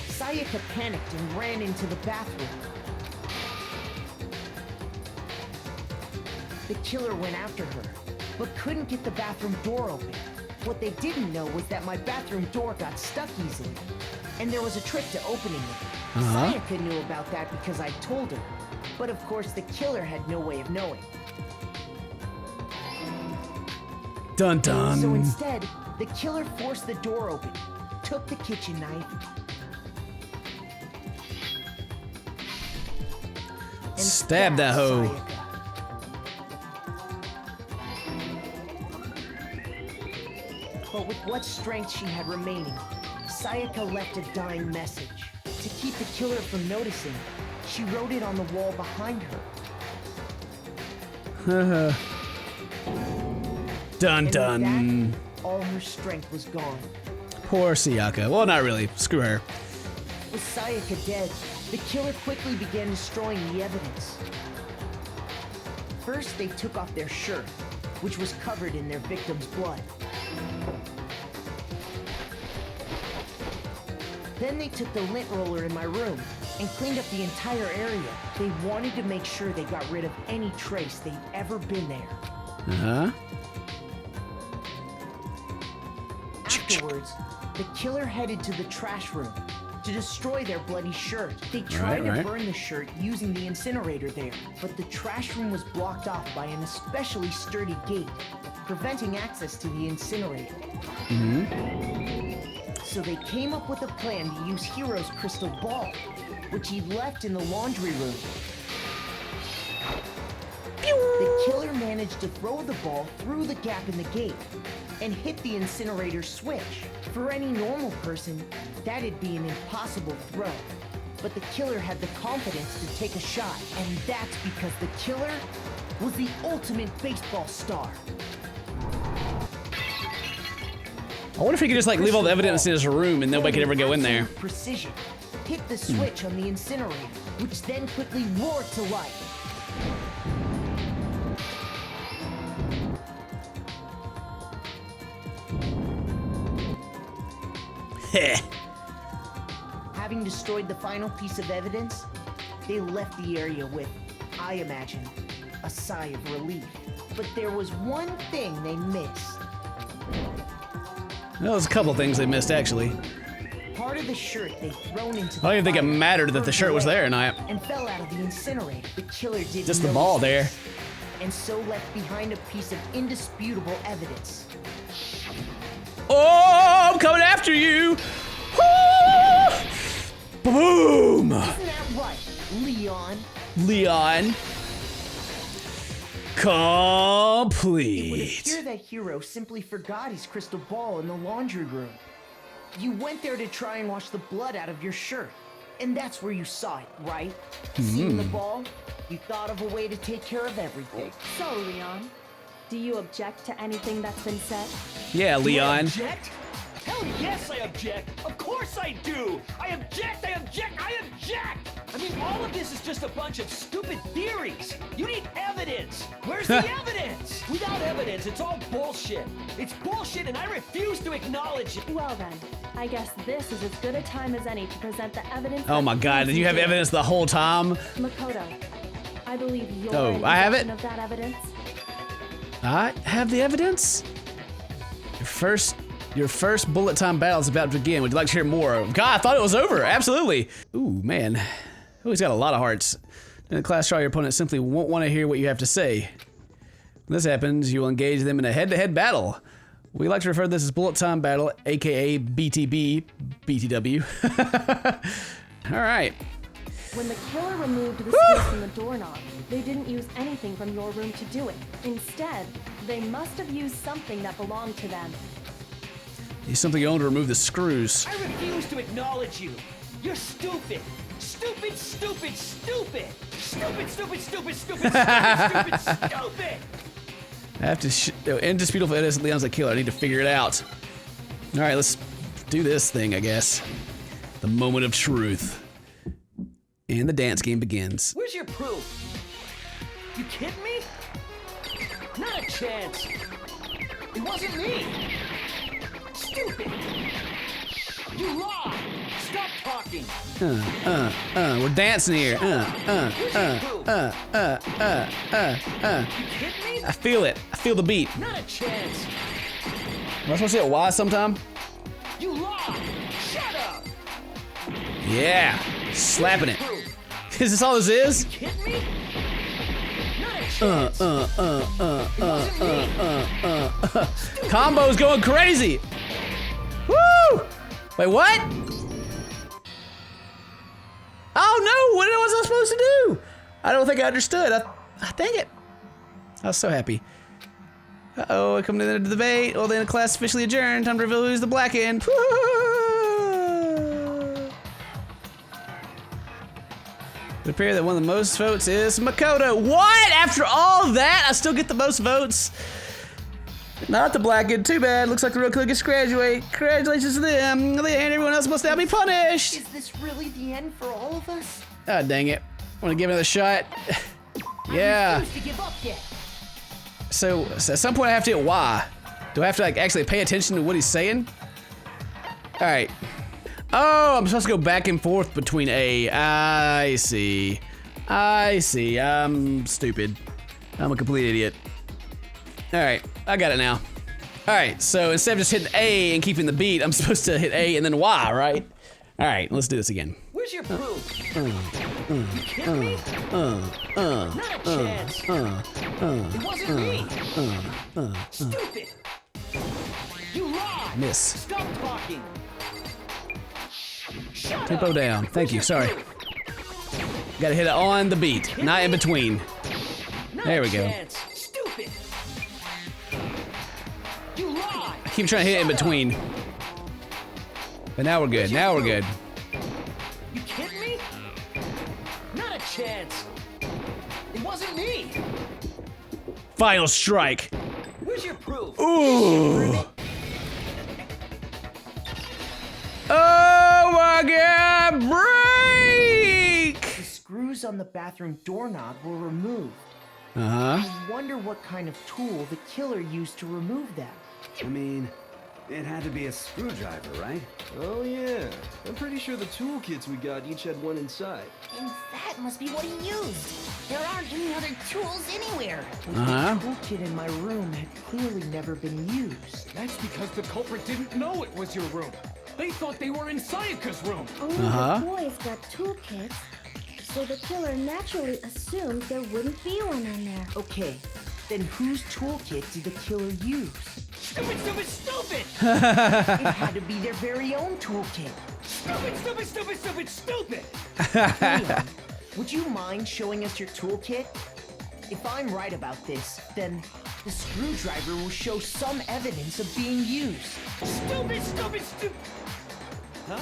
Sayaka panicked and ran into the bathroom. The killer went after her, but couldn't get the bathroom door open. What they didn't know was that my bathroom door got stuck easily, and there was a trick to opening it. Sayaka knew about that because I told her, but of course the killer had no way of knowing. Dun dun! So instead, the killer forced the door open, took the kitchen knife, and Stab that hoe. Sayaka. But with what strength she had remaining, Sayaka left a dying message. To keep the killer from noticing, she wrote it on the wall behind her. Dun And dun. with that, all her strength was gone. Poor Sayaka. Well, not really. Screw her. With Sayaka dead, the killer quickly began destroying the evidence. First, they took off their shirt, which was covered in their victim's blood. Then they took the lint roller in my room and cleaned up the entire area. They wanted to make sure they got rid of any trace they'd ever been there. Afterwards, the killer headed to the trash room to destroy their bloody shirt. They tried to burn the shirt using the incinerator there, but the trash room was blocked off by an especially sturdy gate, preventing access to the incinerator. So they came up with a plan to use Hiro's crystal ball, which he'd left in the laundry room. The killer managed to throw the ball through the gap in the gate and hit the incinerator switch. For any normal person, that'd be an impossible throw. But the killer had the confidence to take a shot, and that's because the killer was the ultimate baseball star. I wonder if he could just like leave all the evidence in his room and nobody could ever go in there. Precision. Hit the switch on the incinerator, which then quickly roared to life. Having destroyed the final piece of evidence, they left the area with, I imagine, a sigh of relief. But there was one thing they missed. Well, there's a couple things they missed actually. Part of the shirt they'd thrown into the I don't even think it fire mattered that the shirt was there or not. and fell out of the incinerator. The killer didn't Just the notice ball there. this, and so left behind a piece of indisputable evidence. Oh, I'm coming after you! Ah! Boom! Isn't that right, Leon? Leon. It would Complete. appear that Hiro simply forgot his crystal ball in the laundry room. You went there to try and wash the blood out of your shirt, and that's where you saw it, right? Seeing the ball, you thought of a way to take care of everything. So, Leon, do you object to anything that's been said? Yeah, Leon. Object? Hell yes, I object. Of course I do. I object. I object. I object. I mean, all of this is just a bunch of stupid theories. You need evidence. Where's the evidence? Without evidence, it's all bullshit. It's bullshit, and I refuse to acknowledge it. Well then, I guess this is as good a time as any to present the evidence. Oh my god, did you have evidence the whole time? Makoto, I believe you're Oh, in I have it? possession of that evidence. I have the evidence? Your first bullet time battle is about to begin. Would you like to hear more? God, I thought it was over. Absolutely. Ooh, man. Oh, he's got a lot of hearts. In the class trial, your opponent simply won't want to hear what you have to say. When this happens, you will engage them in a head-to-head battle. We like to refer to this as bullet time battle, aka BTB, BTW. All right. When the killer removed the screws from the doorknob, they didn't use anything from your room to do it. Instead, they must have used something that belonged to them. Use something you own to remove the screws. I refuse to acknowledge you. You're stupid. Stupid, stupid, stupid. Stupid, stupid, stupid, stupid, stupid, stupid, stupid. I have to indisputable evidence that Leon's the killer. I need to figure it out. All right, let's do this thing, I guess. The moment of truth. And the dance game begins. Where's your proof? You kidding me? chance. It wasn't me. Stupid. You lied. Stop talking. We're dancing here. You kidding me? I feel it. I feel the beat. Not a chance. Am I supposed to hit Y sometime? You lied. Shut up. Yeah. Slapping it. Is this all this is? Kidding me? Not a chance. Combo's going crazy. Woo! Wait, what? Oh no! What was I supposed to do? I don't think I understood. Dang it! I was so happy. Uh-oh, I come to the end of the debate. Well, then class officially adjourned. Time to reveal who's the black end. It appears that one of the most votes is Makoto. What? After all that, I still get the most votes? Not the black end. Too bad. Looks like the real killer gets to graduate. Congratulations to them. And everyone else must now be punished. Is this really the end for all of us? Ah, dang it. Want to give another shot? Yeah. I refuse to give up yet. So at some point I have to hit Y. Do I have to like actually pay attention to what he's saying? All right. Oh, I'm supposed to go back and forth between A. I see. I'm stupid. I'm a complete idiot. All right, I got it now. All right, so instead of just hitting A and keeping the beat, I'm supposed to hit A and then Y, right? All right, let's do this again. Where's your proof? You kidding me? Not a chance. It wasn't me. Stupid. You lied. Miss. Stop talking. Shut Tempo up. down. Thank you. Sorry. Gotta hit it on the beat, not in between. There we go. Stupid. You lied. I keep trying to hit it in between. But now we're good. Now we're good. You kidding me? Not a chance. It wasn't me. Final strike. Where's your proof? Ooh. Oh my God! Break! The screws on the bathroom doorknob were removed. Uh-huh. I wonder what kind of tool the killer used to remove them. I mean, it had to be a screwdriver, right? Oh yeah, I'm pretty sure the toolkits we got each had one inside. And that must be what he used. There aren't any other tools anywhere. Uh-huh. The toolkit in my room had clearly never been used. That's because the culprit didn't know it was your room. They thought they were in Sayaka's room. Only the boys got toolkits, so the killer naturally assumed there wouldn't be one in there. Okay, then whose toolkit did the killer use? Stupid, stupid, stupid! It had to be their very own toolkit. Stupid, stupid, stupid, stupid, stupid! Leon, would you mind showing us your toolkit? If I'm right about this, then the screwdriver will show some evidence of being used. Stupid, stupid, stupid! Huh?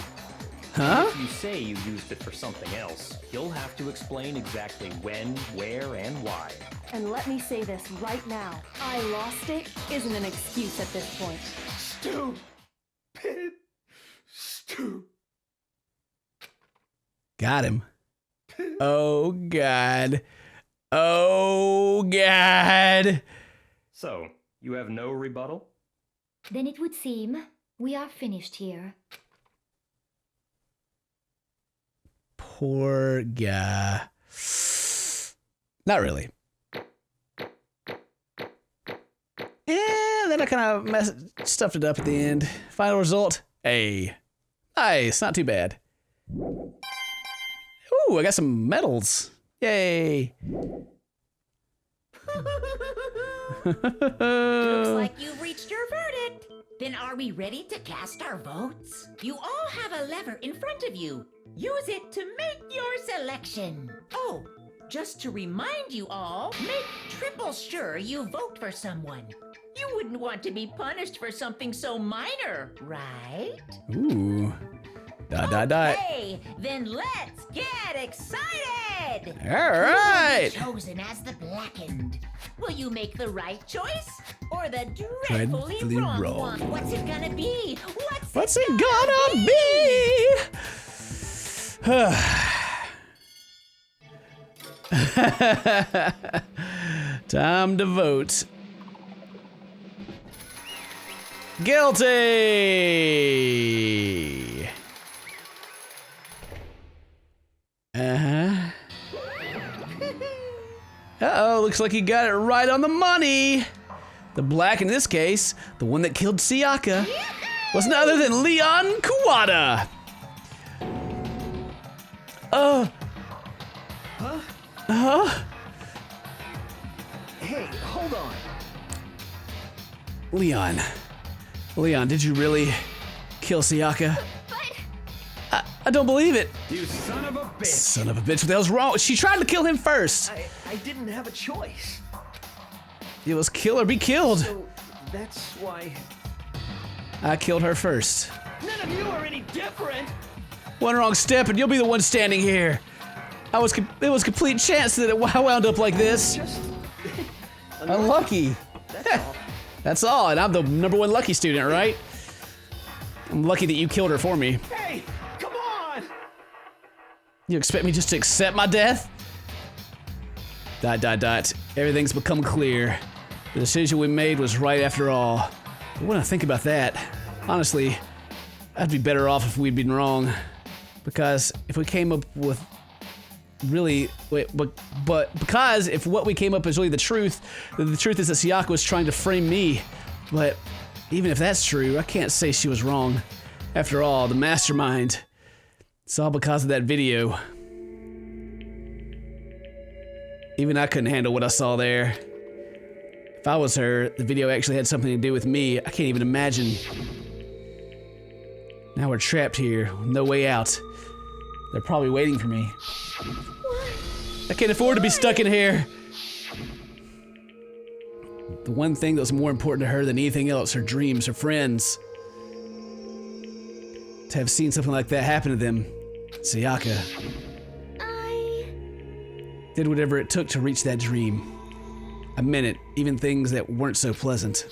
Huh? If you say you used it for something else, you'll have to explain exactly when, where, and why. And let me say this right now. I lost it isn't an excuse at this point. Stupid. Got him. Oh God. Oh God. So, you have no rebuttal? Then it would seem we are finished here. Poor guy. Not really. Then I kind of stuffed it up at the end. Final result, A. Nice, not too bad. Ooh, I got some medals. Yay. Looks like you've reached your verdict. Then are we ready to cast our votes? You all have a lever in front of you. Use it to make your selection. Oh, just to remind you all, make triple sure you vote for someone. You wouldn't want to be punished for something so minor, right? Ooh. Dot. Okay, then let's get excited! All right. Who will be chosen as the blackened? Will you make the right choice or the Dreadfully dreadfully wrong wrong. one? What's it gonna be? What's it gonna be? Time to vote. Guilty! Uh-huh. Uh-oh, looks like he got it right on the money. The black in this case, the one that killed Sayaka, was none other than Leon Kuwata. Hey, hold on. Leon, did you really kill Sayaka? I don't believe it. You son of a bitch. Son of a bitch, what the hell's wrong? She tried to kill him first. I didn't have a choice. It was kill or be killed. So that's why. I killed her first. None of you are any different. One wrong step and you'll be the one standing here. It was complete chance that it wound up like this. Just unlucky. That's all. That's all, and I'm the #1 lucky student, right? I'm lucky that you killed her for me. Hey, come on! You expect me just to accept my death? ... Everything's become clear. The decision we made was right after all. But when I think about that, honestly, I'd be better off if we'd been wrong. Because if we came up with because if what we came up is really the truth is that Sayaka was trying to frame me. But even if that's true, I can't say she was wrong. After all, the mastermind, it's all because of that video. Even I couldn't handle what I saw there. If I was her, the video actually had something to do with me. I can't even imagine. Now we're trapped here, no way out. They're probably waiting for me. I can't afford to be stuck in here. The one thing that was more important to her than anything else, her dreams, her friends. To have seen something like that happen to them, Sayaka did whatever it took to reach that dream. I meant it, even things that weren't so pleasant.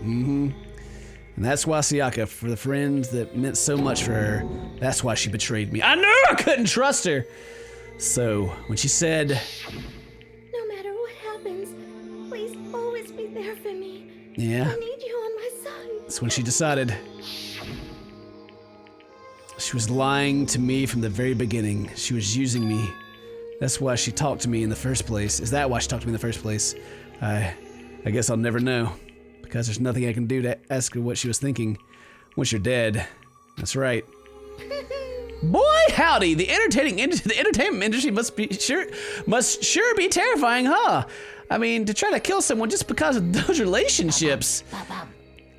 And that's why Sayaka, for the friends that meant so much for her, that's why she betrayed me. I knew I couldn't trust her! So, when she said, no matter what happens, please always be there for me. Yeah. I need you on my side. That's when she decided. She was lying to me from the very beginning. She was using me. That's why she talked to me in the first place. Is that why she talked to me in the first place? I guess I'll never know. Because there's nothing I can do to ask her what she was thinking once you're dead. That's right. Boy, howdy! The entertainment industry must sure be terrifying, huh? I mean, to try to kill someone just because of those relationships.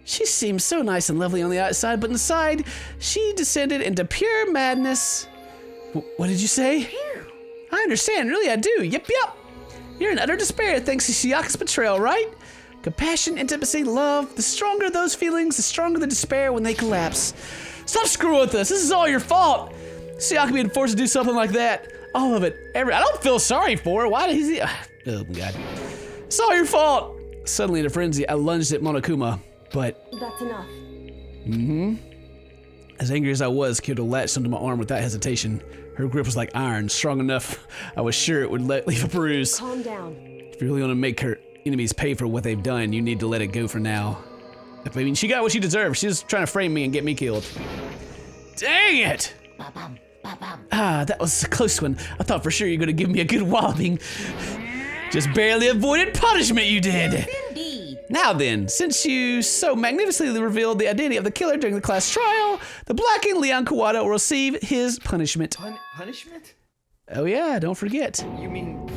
She seems so nice and lovely on the outside, but inside, she descended into pure madness. What did you say? I understand, really I do. Yep. You're in utter despair thanks to Sayaka's betrayal, right? Compassion, intimacy, love. The stronger those feelings, the stronger the despair when they collapse. Stop screwing with us. This is all your fault. Sayaka being forced to do something like that. All of it. I don't feel sorry for her. Why did he... Oh, my God. It's all your fault. Suddenly in a frenzy, I lunged at Monokuma, but... That's enough. As angry as I was, Kyoto latched onto my arm without hesitation. Her grip was like iron, strong enough I was sure it would leave a bruise. Calm down. If you really want to make her enemies pay for what they've done, you need to let it go for now. I mean, she got what she deserved. She was trying to frame me and get me killed. Dang it! That was a close one. I thought for sure you were going to give me a good walloping. Just barely avoided punishment, you did. Yes, indeed. Now then, since you so magnificently revealed the identity of the killer during the class trial, the blackened Leon Kuwata will receive his punishment. Punishment? Oh yeah, don't forget. You mean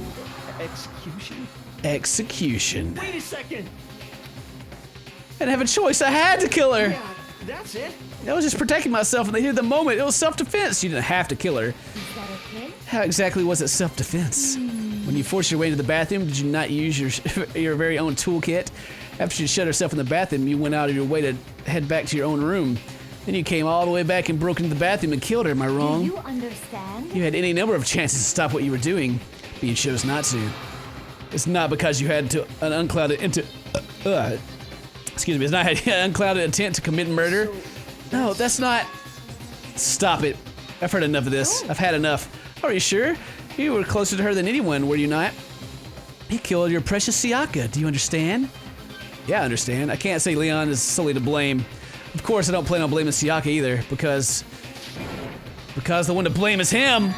execution? Execution. Wait a second. I didn't have a choice. I had to kill her. Yeah, that's it. I was just protecting myself in the heat of the moment. It was self-defense. You didn't have to kill her. Is that okay? How exactly was it self-defense? When you forced your way into the bathroom, did you not use your very own toolkit? After she shut herself in the bathroom, you went out of your way to head back to your own room. Then you came all the way back and broke into the bathroom and killed her. Am I wrong? Do you understand? You had any number of chances to stop what you were doing, but you chose not to. It's not because you had an unclouded excuse me, it's not an unclouded intent to commit murder. No, that's not. Stop it. I've heard enough of this. I've had enough. Are you sure? You were closer to her than anyone, were you not? He killed your precious Sayaka. Do you understand? Yeah, I understand. I can't say Leon is solely to blame. Of course, I don't plan on blaming Sayaka either, because the one to blame is him.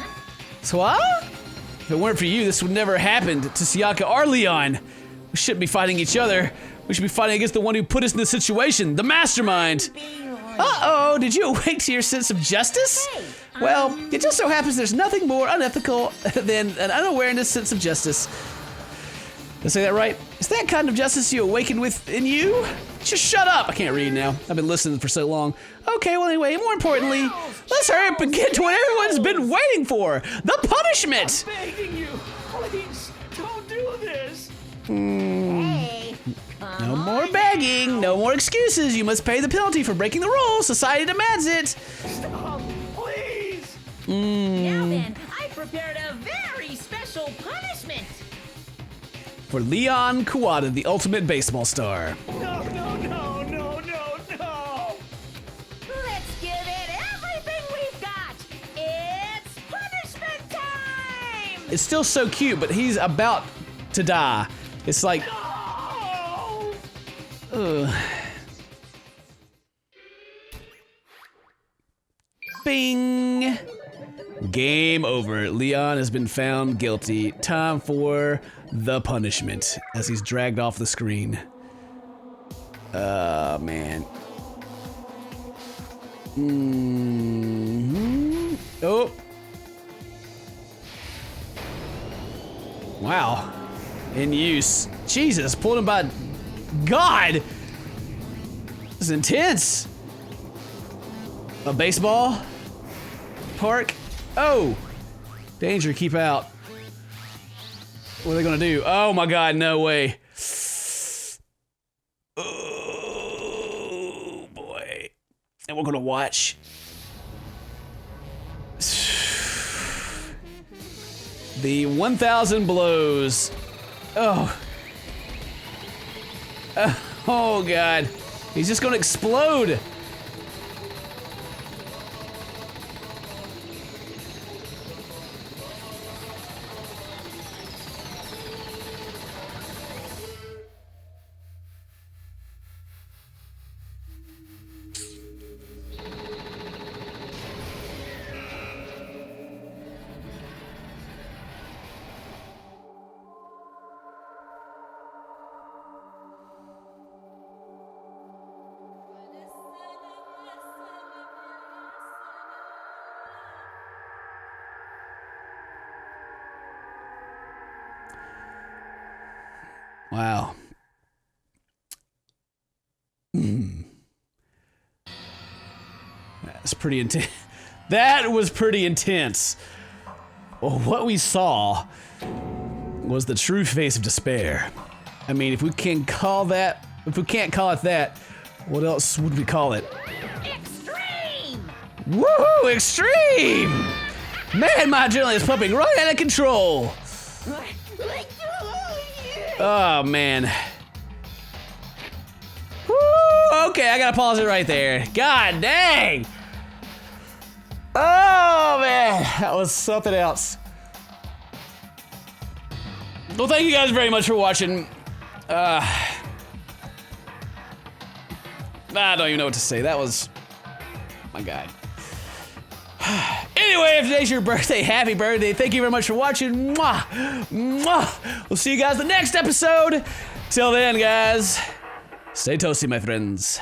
So, if it weren't for you, this would never have happened to Sayaka or Leon. We shouldn't be fighting each other. We should be fighting against the one who put us in this situation, the mastermind. Uh-oh, did you awake to your sense of justice? Well, it just so happens there's nothing more unethical than an unawareness sense of justice. Did I say that right? Is that kind of justice you awakened within you? Just shut up! I can't read now. I've been listening for so long. Okay, well anyway, more importantly, let's hurry up and get to what everyone's been waiting for! The punishment! I'm begging you, please, don't do this. Hey, No more begging, no more excuses. You must pay the penalty for breaking the rules. Society demands it. Stop, please. now then, I prepared a very special punishment. For Leon Kawada, the ultimate baseball star. No. Let's give it everything we've got. It's punishment time. It's still so cute, but he's about to die. It's like... Ugh. Bing! Game over. Leon has been found guilty. Time for the punishment as he's dragged off the screen. Man. Oh. Wow. In use. Jesus, pulled him by... God! This is intense. A baseball? Park? Oh! Danger, keep out. What are they gonna do? Oh my God, no way. Oh boy. And we're gonna watch. The 1,000 blows. Oh. Oh God. He's just gonna explode. Wow. That's pretty intense. That was pretty intense. Well, what we saw was the true face of despair. I mean, if we can't call it that, what else would we call it? Extreme! Woohoo! Extreme! Man, my adrenaline is pumping right out of control. Oh man. Woo, okay, I gotta pause it right there. God dang! Oh man, that was something else. Well, thank you guys very much for watching. I don't even know what to say. That was, my God. Anyway, if today's your birthday, happy birthday. Thank you very much for watching. Mwah! Mwah! We'll see you guys in the next episode. Till then, guys, stay toasty, my friends.